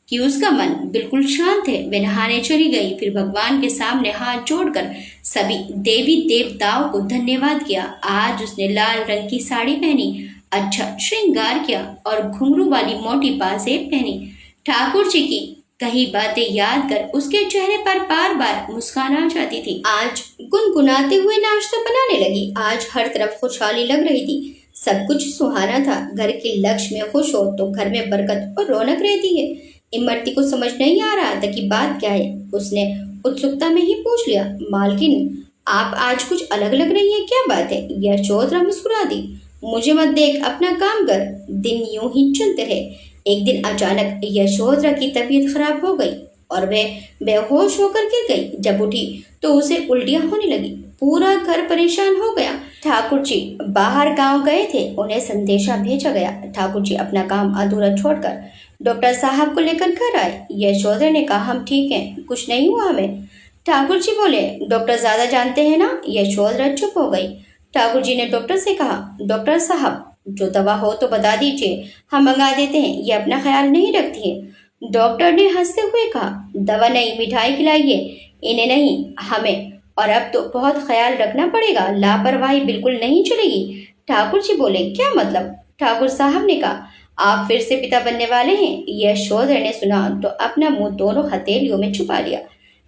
कि उसका मन बिल्कुल शांत है। वे नहाने चली गई। फिर भगवान के सामने हाथ जोड़कर सभी देवी देवताओं को धन्यवाद किया। आज उसने लाल रंग की साड़ी पहनी, अच्छा श्रृंगार किया और घुंघरू वाली मोटी पाजेब पहनी। ठाकुर जी की कई बातें याद कर उसके चेहरे पर बार बार मुस्कान आ जाती थी। आज गुनगुनाते हुए नाश्ता बनाने लगी। आज हर तरफ खुशहाली लग रही थी। सब कुछ सुहाना था। घर की लक्ष्मी खुश हो तो घर में बरकत और रौनक रहती है। इमरती को समझ नहीं आ रहा था कि बात क्या है। उसने उत्सुकता में ही पूछ लिया, मालकिन आप आज कुछ अलग लग रही है, क्या बात है? यशोधरा मुस्कुरा दी। मुझे मत देख, अपना काम कर। दिन यूं ही चलते रहे। एक दिन अचानक यशोधरा की तबीयत खराब हो गई और वह बेहोश होकर गिर गई। जब उठी तो उसे उल्टियां होने लगी। पूरा घर परेशान हो गया। ठाकुर जी बाहर गांव गए थे, उन्हें संदेशा भेजा गया। ठाकुर जी अपना काम अधूरा छोड़कर डॉक्टर साहब को लेकर घर आए। यशोधरा ने कहा, हम ठीक हैं, कुछ नहीं हुआ हमें। ठाकुर जी बोले, डॉक्टर ज्यादा जानते हैं ना? यशोधरा चुप हो गई। ठाकुर जी ने डॉक्टर से कहा, डॉक्टर साहब जो दवा हो तो बता दीजिए, हम मंगा देते हैं। ये अपना ख्याल नहीं रखती है। डॉक्टर ने हंसते हुए कहा, दवा नहीं, मिठाई खिलाइए। इन्हें नहीं, हमें। और अब तो बहुत ख्याल रखना पड़ेगा, लापरवाही बिल्कुल नहीं चलेगी। ठाकुर जी बोले, क्या मतलब? ठाकुर साहब ने कहा, आप फिर से पिता बनने वाले हैं। यशोधरा ने सुना तो अपना मुंह दोनों हथेलियों में छुपा लिया।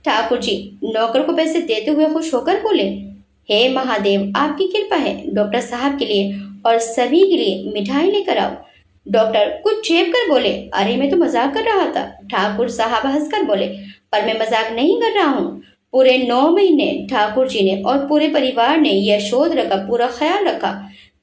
ठाकुर जी नौकर को पैसे देते हुए खुश होकर बोले, हे महादेव, आपकी कृपा है। डॉक्टर साहब के लिए और सभी के लिए मिठाई लेकर आओ। डॉक्टर कुछ चेप कर बोले, अरे मैं तो मजाक कर रहा था। ठाकुर साहब हंसकर बोले, पर मैं मजाक नहीं कर रहा हूँ। पूरे 9 महीने ठाकुर जी ने और पूरे परिवार ने यशोधरा का पूरा ख्याल रखा।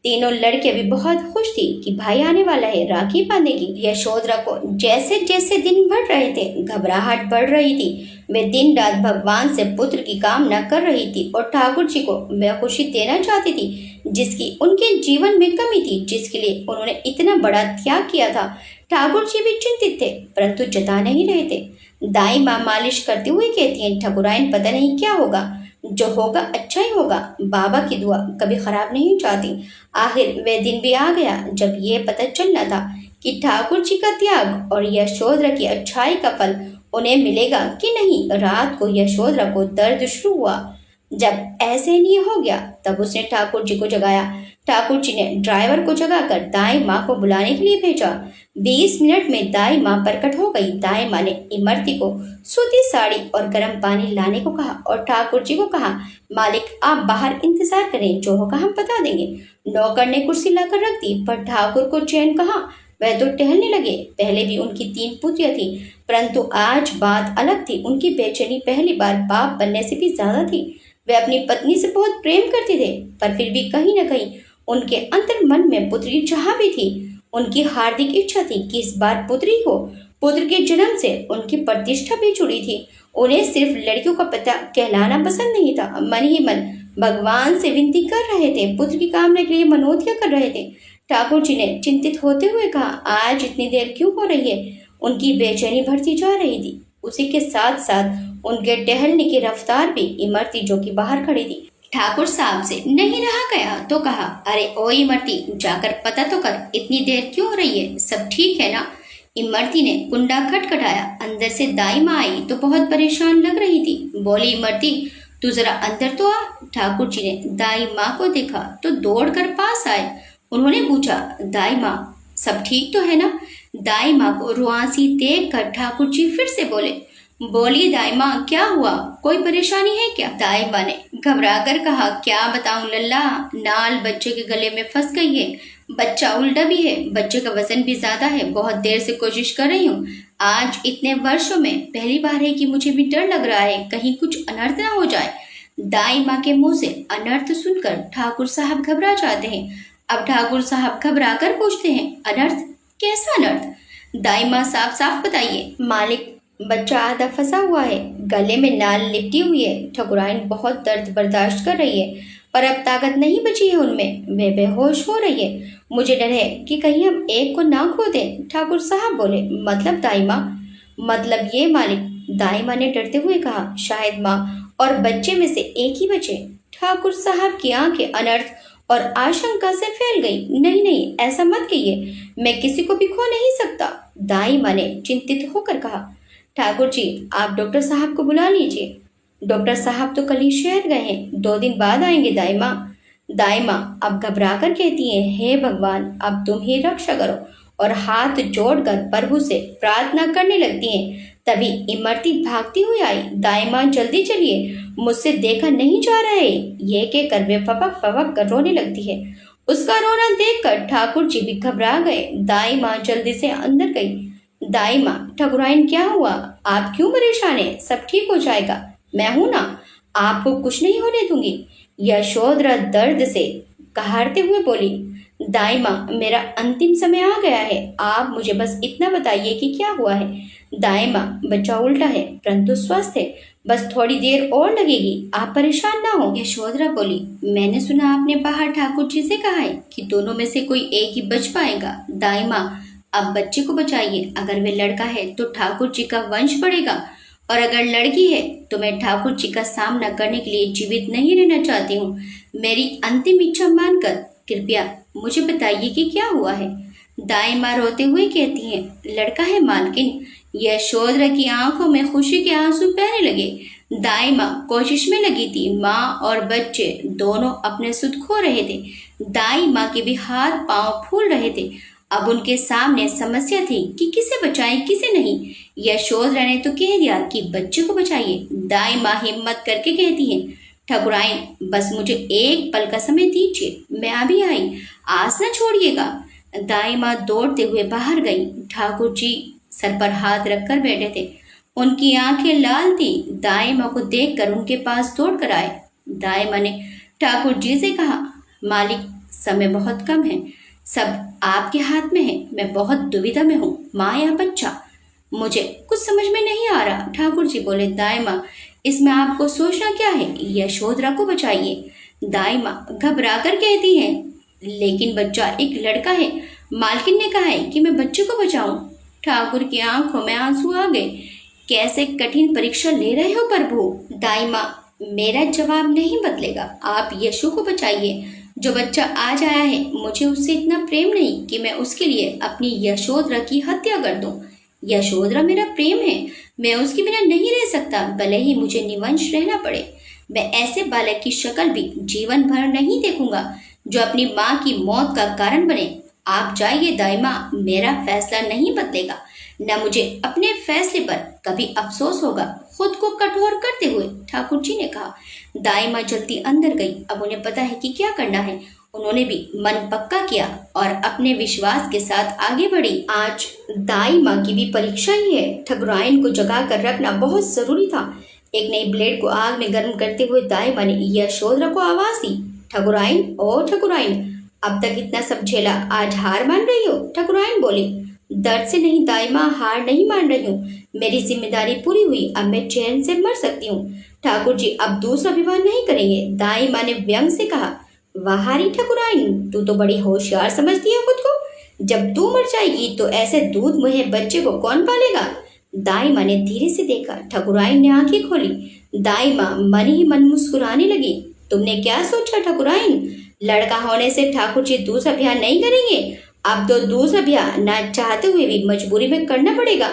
तीनों लड़कियां भी बहुत खुश थी कि भाई आने वाला है, राखी बांधेगी। यशोधरा को जैसे जैसे दिन बढ़ रहे थे घबराहट बढ़ रही थी। वे दिन रात भगवान से पुत्र की कामना कर रही थी और ठाकुर जी को वह खुशी देना चाहती थी जिसकी उनके जीवन में कमी थी, जिसके लिए उन्होंने इतना बड़ा त्याग किया था। ठाकुर जी भी चिंतित थे परंतु जता नहीं रहे थे। दाई माँ मालिश करते हुए कहती हैं, ठकुराइन पता नहीं क्या होगा, जो होगा अच्छा ही होगा। बाबा की दुआ कभी खराब नहीं जाती। आखिर वह दिन भी आ गया जब ये पता चलना था कि ठाकुर जी का त्याग और यशोधरा की अच्छाई का फल उन्हें मिलेगा कि नहीं। रात को यशोधरा को दर्द शुरू हुआ। जब ऐसे नहीं हो गया तब उसने ठाकुर जी को जगाया। ठाकुर जी ने ड्राइवर को जगाकर दाई माँ को बुलाने के लिए भेजा। 20 मिनट में दाई माँ प्रकट हो गई। दाई माँ ने इमरती को सूती साड़ी और गर्म पानी लाने को कहा और ठाकुर जी को कहा, मालिक आप बाहर इंतजार करें, जो होगा हम बता देंगे। नौकर ने कुर्सी लाकर रख दी पर ठाकुर को चैन कहाँ, वह तो टहलने लगे। पहले भी उनकी 3 पुत्रियां थी परंतु आज बात अलग थी। उनकी बेचैनी पहली बार बाप बनने से भी ज्यादा थी। वे अपनी पत्नी से बहुत प्रेम करते थे पर फिर भी कहीं न कहीं उनके अंतर मन में पुत्री चाह भी थी। उनकी हार्दिक इच्छा थी कि इस बार पुत्री हो। पुत्र के जन्म से उनकी प्रतिष्ठा भी जुड़ी थी। उन्हें सिर्फ लड़कियों का पिता कहलाना पसंद नहीं था। मन ही मन भगवान से विनती कर रहे थे, पुत्र की कामना के लिए मनोतिया कर रहे थे। ठाकुर जी ने चिंतित होते हुए कहा, आज इतनी देर क्यों हो रही है? उनकी बेचैनी बढ़ती जा रही थी। उसी के साथ साथ उनके टहलने की रफ्तार भी। इमरती जो कि बाहर खड़ी थी ठाकुर साहब से नहीं रहा गया तो कहा, अरे ओ इमरती, जाकर पता तो कर, इतनी देर क्यों हो रही है? सब ठीक है ना? इमरती ने कुंडा खटखटाया। अंदर से दाई माँ आई तो बहुत परेशान लग रही थी। बोली, इमरती तू जरा अंदर तो आ। ठाकुर जी ने दाई माँ को देखा तो दौड़कर पास आए। उन्होंने पूछा, दाई माँ सब ठीक तो है ना? दाई माँ को रुआंसी देख कर ठाकुर जी फिर से बोले, बोली दाई माँ क्या हुआ, कोई परेशानी है क्या? दाई माँ ने घबरा कर कहा, क्या बताऊं लल्ला, नाल बच्चे के गले में फंस गई है। बच्चा उल्टा भी है, बच्चे का वजन भी ज्यादा है। बहुत देर से कोशिश कर रही हूँ। आज इतने वर्षों में पहली बार है कि मुझे भी डर लग रहा है कहीं कुछ अनर्थ ना हो जाए। दाई माँ के मुंह से अनर्थ सुनकर ठाकुर साहब घबरा जाते हैं। अब ठाकुर साहब घबरा कर पूछते हैं, अनर्थ? कैसा अनर्थ? दाई माँ साफ साफ बताइए। मालिक, बच्चा आधा फंसा हुआ है, गले में नाल लिपटी हुई है। ठकुराइन बहुत दर्द बर्दाश्त कर रही है। पर अब ताकत नहीं बची है उनमें, वे बेहोश हो रही है। मुझे डर है कि कहीं हम एक को ना खो दें। ठाकुर साहब बोले, मतलब दाई माँ? मतलब ये मालिक, दाई माँ ने डरते हुए कहा, शायद माँ और बच्चे में से एक ही बचे। ठाकुर साहब की आंखें अनर्थ और आशंका से फैल गई। नहीं नहीं, ऐसा मत कहिए, मैं किसी को भी खो नहीं सकता, दाई माँ ने चिंतित होकर कहा। ठाकुर जी, आप डॉक्टर साहब को बुला लीजिए। डॉक्टर साहब तो कल ही शहर गए हैं, 2 दिन बाद आएंगे दाई माँ। दाई माँ अब घबरा कर कहती हैं, हे भगवान, अब तुम ही रक्षा करो, और हाथ जोड़कर प्रभु से प्रार्थना करने लगती हैं। तभी इमरती भागती हुई आई। दाई माँ, जल्दी चलिए, मुझसे देखा नहीं जा रहा है, ये कहकर वे पपक पपक कर रोने लगती है। उसका रोना देखकर ठाकुर जी भी घबरा गए। दाई माँ जल्दी से अंदर गई। दाई माँ, ठकुराइन क्या हुआ? आप क्यों परेशान हैं? सब ठीक हो जाएगा, मैं हूं ना, आपको कुछ नहीं होने दूंगी। यशोधरा दर्द से कहारते हुए बोली। दाई माँ, मेरा अंतिम समय आ गया है, आप मुझे बस इतना बताइए कि क्या हुआ है। दाई माँ, बच्चा उल्टा है परंतु स्वस्थ है, बस थोड़ी देर और लगेगी, आप परेशान ना हो। यशोधरा बोली, मैंने सुना आपने बाहर ठाकुर जी से कहा है कि दोनों में से कोई एक ही बच पाएगा। दाई माँ, अब बच्चे को बचाइए, अगर वे लड़का है तो ठाकुर जी का वंश बढ़ेगा, और अगर लड़की है तो मैं ठाकुर जी का सामना करने के लिए जीवित नहीं रहना चाहती हूँ। मेरी अंतिम इच्छा मानकर कृपया मुझे बताइए कि क्या हुआ है। दाई माँ रोते हुए कहती हैं, लड़का है मालकिन। यशोधरा की आंखों में खुशी के आंसू बहने लगे। दाई माँ कोशिश में लगी थी, माँ और बच्चे दोनों अपने सुध खो रहे थे। दाई माँ के भी हाथ पांव फूल रहे थे। अब उनके सामने समस्या थी कि किसे बचाएं किसे नहीं। यशोधरा ने तो कह दिया कि बच्चे को बचाइए। दाई माँ हिम्मत करके कहती है, ठकुराइन, बस मुझे एक पल का समय दीजिए, मैं अभी आई, आस न छोड़िएगा। दाई माँ दौड़ते हुए बाहर गई। ठाकुर जी सर पर हाथ रखकर बैठे थे, उनकी आंखें लाल थी। दाई माँ को देखकर उनके पास दौड़ कर आए। दाई माँ ने ठाकुर जी से कहा, मालिक, समय बहुत कम है, सब आपके हाथ में है, मैं बहुत दुविधा में हूँ, माँ या बच्चा, मुझे कुछ समझ में नहीं आ रहा। ठाकुर जी बोले, दाई माँ, इसमें आपको सोचना क्या है, यशोधरा को बचाइए। दाई माँ घबरा कर कहती हैं, लेकिन बच्चा एक लड़का है, मालकिन ने कहा है कि मैं बच्चे को बचाऊं। ठाकुर की आंखों में आंसू आ गए। कैसे कठिन परीक्षा ले रहे हो प्रभु। दाई माँ, मेरा जवाब नहीं बदलेगा, आप यशु को बचाइए। जो बच्चा आज आया है, मुझे उससे इतना प्रेम नहीं कि मैं उसके लिए अपनी यशोधरा की हत्या कर दूं। यशोधरा मेरा प्रेम है, मैं उसके बिना नहीं रह सकता, भले ही मुझे निवंश रहना पड़े। मैं ऐसे बालक की शक्ल भी जीवन भर नहीं देखूंगा जो अपनी माँ की मौत का कारण बने। आप जाइए दाई माँ, मेरा फैसला नहीं बदलेगा, न मुझे अपने फैसले पर कभी अफसोस होगा। खुद को कठोर करते हुए ठाकुर जी ने कहा। दाई माँ जल्दी अंदर गई। अब उन्हें पता है कि क्या करना है। उन्होंने भी मन पक्का किया और अपने विश्वास के साथ आगे बढ़ी। आज दाई माँ की भी परीक्षा ही है। ठकुराइन को जगा कर रखना बहुत जरूरी था। एक नई ब्लेड को आग में गर्म करते हुए दाई माँ ने यशोधरा को आवाज दी, ठकुराइन, ओ ठकुराइन, अब तक इतना सब झेला, आज हार मान रही हो? ठकुराइन बोली, दर्द से नहीं दाई माँ, हार नहीं मान रही हूँ, मेरी जिम्मेदारी पूरी हुई, अब मैं चैन से मर सकती हूँ। ठाकुर जी अब दूसरा विवाह नहीं करेंगे। दाई माँ ने व्यंग से कहा, वाहारी ठकुराइन, तू तो बड़ी होशियार समझती है खुद को। जब तू मर जाएगी तो ऐसे दूध मुहे बच्चे को कौन पालेगा। दाई माँ ने धीरे से देखा। ठकुराइन ने आंखें खोली। दाई माँ मन ही मन मुस्कुराने लगी। तुमने क्या सोचा ठकुराइन, लड़का होने से ठाकुर जी दूसरा ब्याह नहीं करेंगे? अब तो दूसरा ब्याह ना चाहते हुए भी मजबूरी में करना पड़ेगा।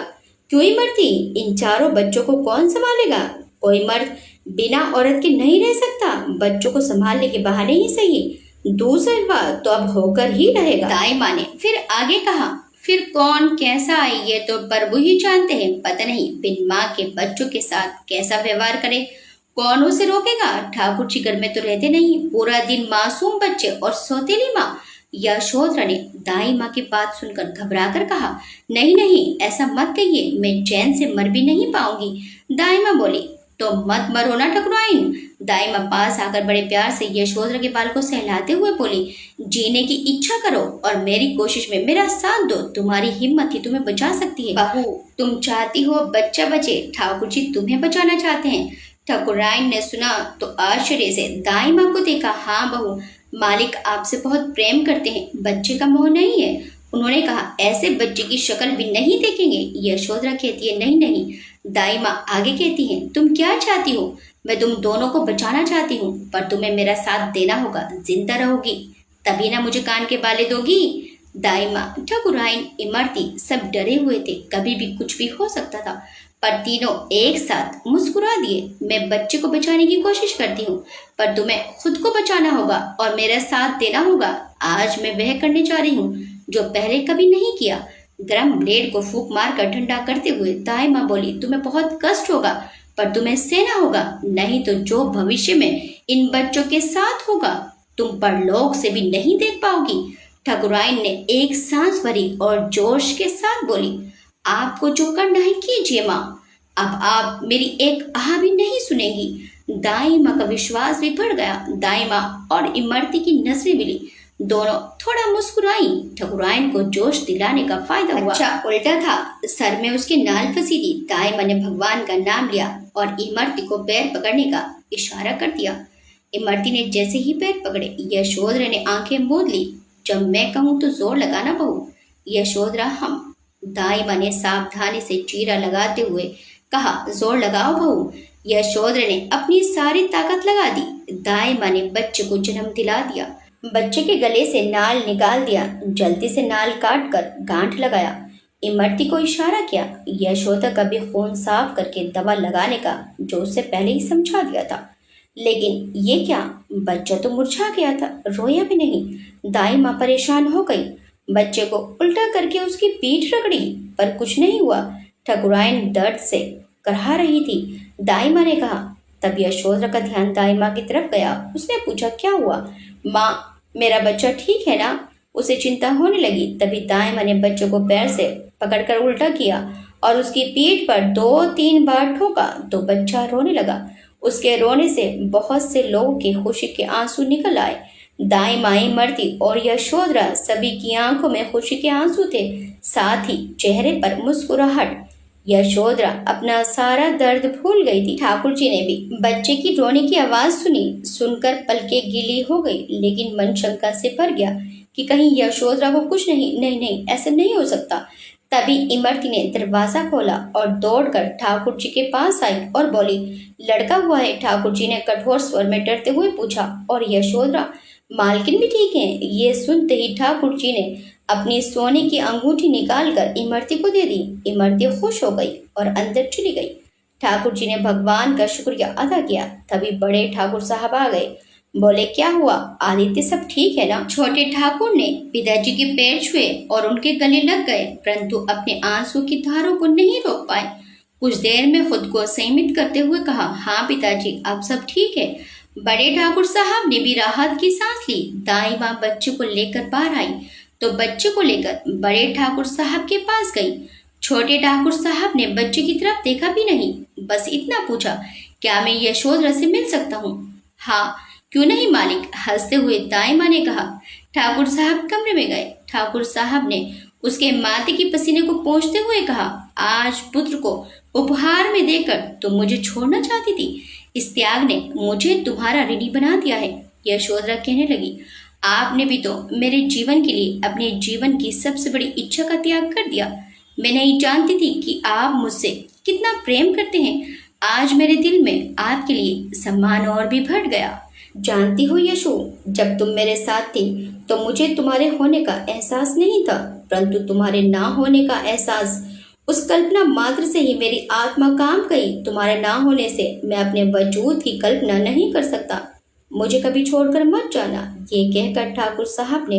क्यों ही मरती, इन चारों बच्चों को कौन संभालेगा? कोई मर्द बिना औरत के नहीं रह सकता, बच्चों को संभालने के बहाने ही सही। दूसरा विवाह तो अब होकर ही रहेगा। दाई माँ ने फिर आगे कहा, फिर कौन कैसा आए ये तो प्रभु ही जानते हैं। पता नहीं बिन माँ के बच्चों के साथ कैसा व्यवहार करे, कौन उसे रोकेगा। ठाकुर जी घर में तो रहते नहीं, पूरा दिन मासूम बच्चे और सौतेली माँ। यशोधरा ने दाई माँ की बात सुनकर घबराकर कहा, नहीं नहीं, ऐसा मत कहिए, मैं चैन से मर भी नहीं पाऊंगी। दाई माँ बोली, तो मत मरो ना ठकुराइन। दाई माँ पास आकर बड़े प्यार से यशोधरा के बाल को सहलाते हुए बोली, जीने की इच्छा करो और मेरी कोशिश में मेरा साथ दो, तुम्हारी हिम्मत ही तुम्हें बचा सकती है। बहू, तुम चाहती हो बच्चा बचे, ठाकुर जी तुम्हें बचाना चाहते हैं। ठाकुरायन ने सुना तो आश्चर्य से दाई माँ को देखा। हाँ बहू, मालिक आपसे बहुत प्रेम करते हैं, बच्चे का मोह नहीं है। उन्होंने कहा, ऐसे बच्चे की शक्ल भी नहीं देखेंगे। यशोधरा कहती है, नहीं नहीं। दाई माँ आगे कहती है, तुम क्या चाहती हो? मैं तुम दोनों को बचाना चाहती हूँ, पर तुम्हें मेरा साथ देना होगा। जिंदा रहोगी तभी ना मुझे कान के बाले दोगी। दाई माँ, ठाकुरायन, इमरती सब डरे हुए थे, कभी भी कुछ भी हो सकता था, पर तीनों एक साथ मुस्कुरा दिए। मैं बच्चे को बचाने की कोशिश करती हूँ, पर तुम्हें खुद को बचाना होगा और मेरा साथ देना होगा। आज मैं वह करने जा रही हूँ जो पहले कभी नहीं किया। गरम ब्लेड को फूंक मारकर ठंडा करते हुए दाई माँ बोली, तुम्हें बहुत कष्ट होगा, पर तुम्हें सहना होगा, नहीं तो जो भविष्य में इन बच्चों के साथ होगा तुम परलोक से भी नहीं देख पाओगी। ठाकुरायन ने एक सांस भरी और जोश के साथ बोली, आपको जो करना है कीजिए माँ, अब आप मेरी एक आह भी नहीं सुनेगी। दाई माँ का विश्वास भी बढ़ गया। दाई माँ और इमरती की नजरें मिली, दोनों थोड़ा मुस्कुराई। ठाकुरायन को जोश दिलाने का फायदा हुआ। अच्छा उल्टा था, सर में उसके नाल फंसी थी। दाई माँ ने भगवान का नाम लिया और इमरती को पैर पकड़ने का इशारा कर दिया। इमरती ने जैसे ही पैर पकड़े, यशोधरा ने आंखें मूंद ली। जब मैं कहूँ तो जोर लगाना बहू। यशोधरा, हम। दाई माँ ने सावधानी से चीरा लगाते हुए कहा, जोर लगाओ बहू। यशोधरा ने अपनी सारी ताकत लगा दी। दाई माँ ने बच्चे को जन्म दिला दिया। बच्चे के गले से नाल निकाल दिया, जल्दी से नाल काट कर गांठ लगाया। इमरती को इशारा किया। यशोधरा का भी खून साफ करके दवा लगाने का जो उससे पहले ही समझा दिया था। लेकिन ये क्या, बच्चा तो मुरझा गया था, रोया भी नहीं। दाई माँ परेशान हो गई, बच्चे को उल्टा करके उसकी पीठ रगड़ी, पर कुछ नहीं हुआ। ठाकुरायन दर्द से करहा रही थी। दाई माँ ने कहा। तब यशोधरा का ध्यान दाई माँ की तरफ गया। उसने पूछा, क्या हुआ माँ, मेरा बच्चा ठीक है ना? उसे चिंता होने लगी। तभी दाई माँ ने बच्चे को पैर से पकड़कर उल्टा किया और उसकी पीठ पर 2-3 बार ठोका तो बच्चा रोने लगा। उसके रोने से बहुत से लोगों के खुशी के आंसू निकल आए। दाई माई, इमरती और यशोधरा सभी की आंखों में खुशी के आंसू थे, साथ ही चेहरे पर मुस्कुराहट। यशोधरा अपना सारा दर्द भूल गई थी। ठाकुर जी ने भी बच्चे की रोने की आवाज सुनी। सुनकर पलकें गीली हो गई, लेकिन मन शंका से भर गया कि कहीं यशोधरा को कुछ नहीं, ऐसा नहीं हो सकता। तभी इमरती ने दरवाजा खोला और दौड़कर ठाकुर जी के पास आई और बोली, लड़का हुआ है? ठाकुर जी ने कठोर स्वर में डरते हुए पूछा। और यशोधरा, मालकिन भी ठीक है? ये सुनते ही ठाकुर जी ने अपनी सोने की अंगूठी निकालकर इमरती को दे दी। इमरती खुश हो गई और अंदर चली गई। ठाकुर जी ने भगवान का शुक्रिया अदा किया। तभी बड़े ठाकुर साहब आ गए। बोले, क्या हुआ आदित्य, सब ठीक है ना? छोटे ठाकुर ने पिताजी के पैर छुए और उनके गले लग गए, परंतु अपने आंसू की धारों को नहीं रोक पाए। कुछ देर में खुद को संयमित करते हुए कहा, हाँ पिताजी, अब सब ठीक है। बड़े ठाकुर साहब ने भी राहत की सांस ली। दाई माँ बच्चे को लेकर बाहर आई तो बच्चे को लेकर बड़े ठाकुर साहब के पास गई। छोटे ठाकुर साहब ने बच्चे की तरफ देखा भी नहीं, बस इतना पूछा, क्या मैं यशोधरा से मिल सकता हूँ? हाँ, क्यों नहीं मालिक, हंसते हुए दाई माँ ने कहा। ठाकुर साहब कमरे में गए। ठाकुर साहब ने उसके माथे की पसीने को पोंछते हुए कहा, आज पुत्र को उपहार में देकर तुम मुझे छोड़ना चाहती थी, इस त्याग ने मुझे तुम्हारा ऋणी बना दिया है। यशोधरा कहने लगी, आपने भी तो मेरे जीवन के लिए अपने जीवन की सबसे बड़ी इच्छा का त्याग कर दिया। मैं नहीं जानती थी कि आप मुझसे कितना प्रेम करते हैं। आज मेरे दिल में आपके लिए सम्मान और भी बढ़ गया। जानती हो यशो, जब तुम मेरे साथ थी तो मुझे तुम्हारे होने का एहसास नहीं था, परंतु तुम्हारे ना होने का एहसास, उस कल्पना मात्र से ही मेरी आत्मा काम गई। तुम्हारे ना होने से मैं अपने वजूद की कल्पना नहीं कर सकता। मुझे कभी छोड़कर मत जाना। ये कहकर ठाकुर साहब ने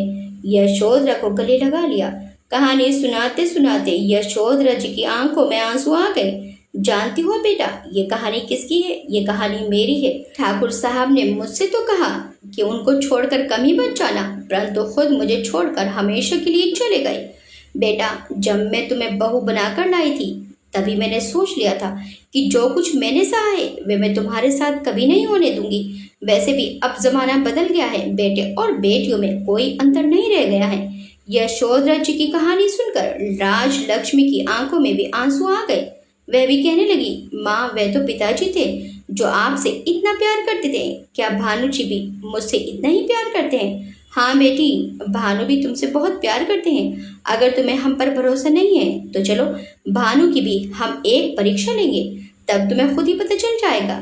यशोधरा को गले लगा लिया। कहानी सुनाते सुनाते यशोधरा जी की आंखों में आंसू आ गए। जानती हो बेटा, ये कहानी किसकी है? ये कहानी मेरी है। ठाकुर साहब ने मुझसे तो कहा कि उनको छोड़कर कभी मत जाना, परंतु खुद मुझे छोड़कर हमेशा के लिए चले गए। बेटा, जब मैं तुम्हें बहू बनाकर लाई थी तभी मैंने सोच लिया था कि जो कुछ मैंने सहा है वे मैं तुम्हारे साथ कभी नहीं होने दूंगी। वैसे भी अब जमाना बदल गया है, बेटे और बेटियों में कोई अंतर नहीं रह गया है। यशोधरा जी की कहानी सुनकर राज लक्ष्मी की आंखों में भी आंसू आ गए। वह भी कहने लगी, माँ, वह तो पिताजी थे जो आपसे इतना प्यार करते थे, क्या भानु जी भी मुझसे इतना ही प्यार करते हैं? हाँ बेटी, भानु भी तुमसे बहुत प्यार करते हैं। अगर तुम्हें हम पर भरोसा नहीं है तो चलो भानु की भी हम एक परीक्षा लेंगे, तब तुम्हें खुद ही पता चल जाएगा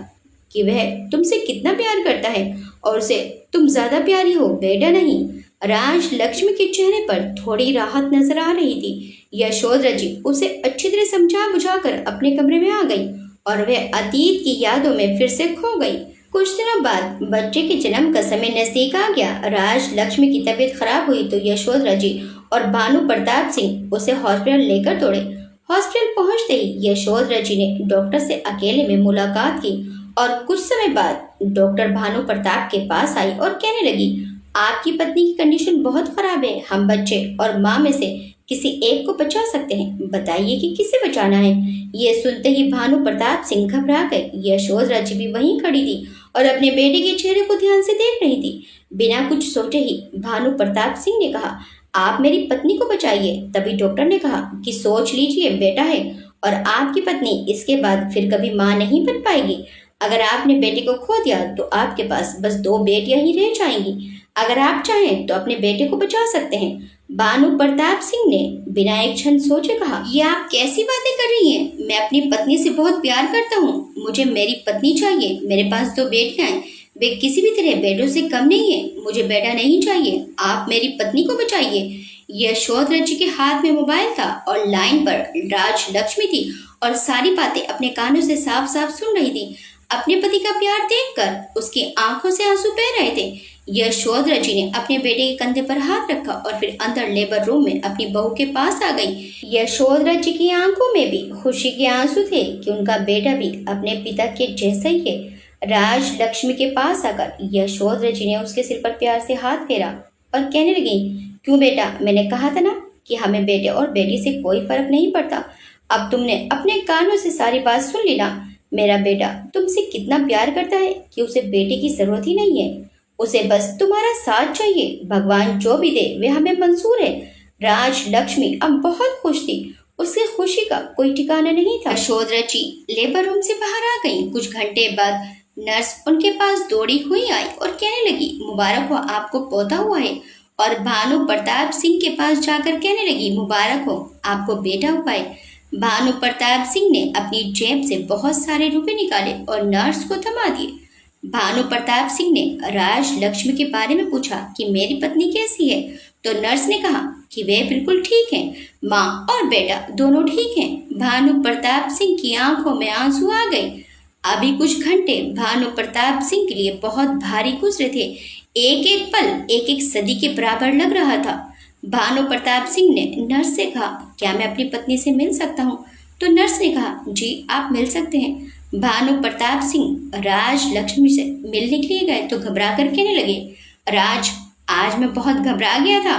कि वह तुमसे कितना प्यार करता है और उसे तुम ज्यादा प्यारी हो, बेटा नहीं। राज लक्ष्मी के चेहरे पर थोड़ी राहत नजर आ रही थी। यशोधरा जी उसे अच्छी तरह समझा बुझाकर अपने कमरे में आ गई और वह अतीत की यादों में फिर से खो गई। कुछ दिनों बाद बच्चे के जन्म का समय नजदीक आ गया। राज लक्ष्मी की तबीयत खराब हुई तो यशोधरा जी और भानु प्रताप सिंह उसे हॉस्पिटल लेकर दौड़े। हॉस्पिटल पहुंचते ही यशोधरा जी ने डॉक्टर से अकेले में मुलाकात की और कुछ समय बाद डॉक्टर भानु प्रताप के पास आई और कहने लगी, आपकी पत्नी की कंडीशन बहुत खराब है। हम बच्चे और माँ में से किसी एक को बचा सकते हैं, बताइए कि किसे बचाना है। ये सुनते ही भानु प्रताप सिंह घबरा गए। यशोधरा जी भी वहीं खड़ी थी और अपने बेटे के चेहरे को ध्यान से देख रही थी। बिना कुछ सोचे ही भानु प्रताप सिंह ने कहा, आप मेरी पत्नी को बचाइए। तभी डॉक्टर ने कहा कि सोच लीजिए बेटा है और आपकी पत्नी इसके बाद फिर कभी माँ नहीं बन पाएगी। अगर आपने बेटे को खो दिया तो आपके पास बस 2 बेटियां ही रह जाएंगी। अगर आप चाहें तो अपने बेटे को बचा सकते हैं। भानु प्रताप सिंह ने बिना एक क्षण सोचे कहा, ये आप कैसी बातें कर रही हैं? मैं अपनी पत्नी से बहुत प्यार करता हूँ, मुझे मेरी पत्नी चाहिए। मेरे पास 2 बेटियां हैं, वे किसी भी तरह बेटों से कम नहीं है। मुझे बेटा नहीं चाहिए, आप मेरी पत्नी को बचाइए। यशोधरा जी के हाथ में मोबाइल था और लाइन पर राज लक्ष्मी थी और सारी बातें अपने कानों से साफ साफ सुन रही थी। अपने पति का प्यार देखकर उसकी आंखों से आंसू बह रहे थे। यशोधरा जी ने अपने बेटे के कंधे पर हाथ रखा और फिर अंदर लेबर रूम में अपनी बहू के पास आ गई। यशोधरा जी की आंखों में भी खुशी के आंसू थे कि उनका बेटा भी अपने पिता के जैसा ही है। राज लक्ष्मी के पास आकर यशोधरा जी ने उसके सिर पर प्यार से हाथ फेरा और कहने लगी, क्यों बेटा, मैंने कहा था ना कि हमें बेटे और बेटी से कोई फर्क नहीं पड़ता। अब तुमने अपने कानों से सारी बात सुन ली ना। मेरा बेटा तुमसे कितना प्यार करता है कि उसे बेटे की जरूरत ही नहीं है, उसे बस तुम्हारा साथ चाहिए। भगवान जो भी दे वे हमें मंजूर है। राज लक्ष्मी अब बहुत खुश थी, उसकी खुशी का कोई ठिकाना नहीं था। यशोधरा जी लेबर रूम से बाहर आ गई। कुछ घंटे बाद नर्स उनके पास दौड़ी हुई आई और कहने लगी, मुबारक हो, आपको पोता हुआ है। और भानु प्रताप सिंह के पास जाकर कहने लगी, मुबारक हो, आपको बेटा हुआ है। भानु प्रताप सिंह ने अपनी जेब से बहुत सारे रुपए निकाले और नर्स को थमा दिए। भानु प्रताप सिंह ने राज लक्ष्मी के बारे में पूछा कि मेरी पत्नी कैसी है, तो नर्स ने कहा कि वे बिल्कुल ठीक हैं, माँ और बेटा दोनों ठीक हैं। भानु प्रताप सिंह की आंखों में आंसू आ गए। अभी कुछ घंटे भानु प्रताप सिंह के लिए बहुत भारी गुजरे थे। एक एक पल एक एक सदी के बराबर लग रहा था। भानु प्रताप सिंह ने नर्स से कहा, क्या मैं अपनी पत्नी से मिल सकता हूँ? तो नर्स ने कहा, जी आप मिल सकते हैं। भानु प्रताप सिंह राज लक्ष्मी से मिलने के लिए गए तो घबरा कर कहने लगे, राज, आज मैं बहुत घबरा गया था।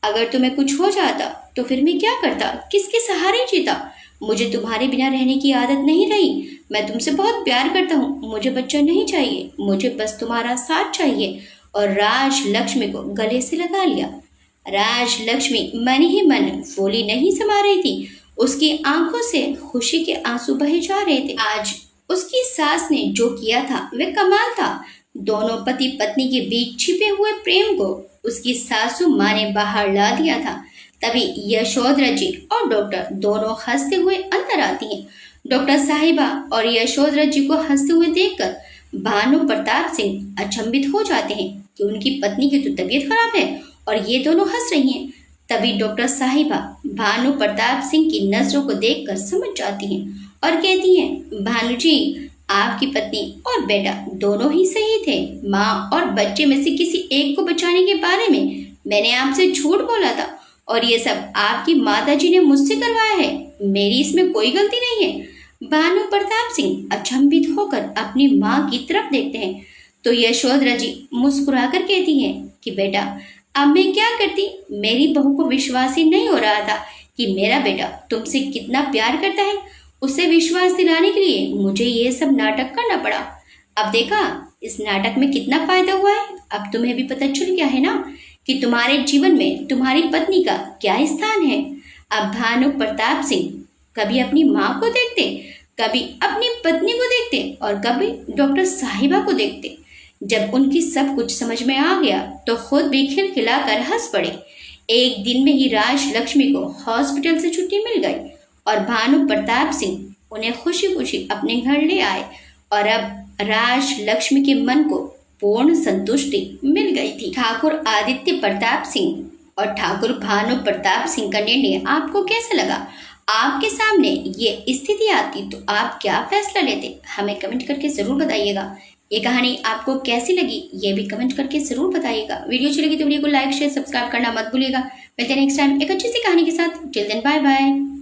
अगर तुम्हें कुछ हो जाता तो फिर मैं क्या करता, किसके सहारे जीता? मुझे तुम्हारे बिना रहने की आदत नहीं रही। मैं तुमसे बहुत प्यार करता हूँ, मुझे बच्चा नहीं चाहिए, मुझे बस तुम्हारा साथ चाहिए। और राज लक्ष्मी को गले से लगा लिया। राज लक्ष्मी मन ही मन फूली नहीं समा रही थी, उसकी आंखों से खुशी के आंसू बहे जा रहे थे। आज उसकी सास ने जो किया था वह कमाल था। दोनों पति पत्नी के बीच छिपे हुए प्रेम को उसकी सासू माँ ने बाहर ला दिया था। तभी यशोधरा जी और डॉक्टर दोनों हंसते हुए अंदर आती हैं। डॉक्टर साहिबा और यशोधरा जी को हंसते हुए देखकर भानु प्रताप सिंह अचंभित हो जाते हैं कि उनकी पत्नी की तो तबीयत खराब है और ये दोनों हंस रही हैं। तभी डॉक्टर साहिबा भानु प्रताप सिंह की नजरों को देखकर समझ जाती हैं और कहती हैं, भानु जी, आपकी पत्नी और बेटा दोनों ही सही थे। माँ और बच्चे में से किसी एक को बचाने के बारे में मैंने आपसे झूठ बोला था और ये सब आपकी माता जी ने मुझसे करवाया है, मेरी इसमें कोई गलती नहीं है। भानु प्रताप सिंह अचंभित होकर अपनी माँ की तरफ देखते हैं तो यशोधरा जी मुस्कुराकर कहती हैं कि बेटा, अब मैं क्या करती, मेरी बहू को विश्वास ही नहीं हो रहा था कि मेरा बेटा तुमसे कितना प्यार करता है। उसे विश्वास दिलाने के लिए मुझे ये सब नाटक करना पड़ा। अब देखा इस नाटक में कितना फायदा हुआ है। अब तुम्हें भी पता चल गया है ना कि तुम्हारे जीवन में तुम्हारी पत्नी का क्या स्थान है। अब भानु प्रताप सिंह कभी अपनी माँ को देखते, कभी अपनी पत्नी को देखते और कभी डॉक्टर साहिबा को देखते। जब उनकी सब कुछ समझ में आ गया तो खुद भी खिलखिलाकर हंस पड़े। एक दिन में ही राज लक्ष्मी को हॉस्पिटल से छुट्टी मिल गई और भानु प्रताप सिंह उन्हें खुशी खुशी अपने घर ले आए और अब राज लक्ष्मी के मन को पूर्ण संतुष्टि मिल गई थी। ठाकुर आदित्य प्रताप सिंह और ठाकुर भानु प्रताप सिंह का निर्णय आपको कैसा लगा? आपके सामने ये स्थिति आती तो आप क्या फैसला लेते? हमें कमेंट करके जरूर बताइएगा। ये कहानी आपको कैसी लगी ये भी कमेंट करके जरूर बताइएगा। वीडियो अच्छी लगी तो वीडियो को लाइक शेयर सब्सक्राइब करना मत भूलिएगा। मिलते हैं नेक्स्ट टाइम एक अच्छी सी कहानी के साथ। Till then bye bye.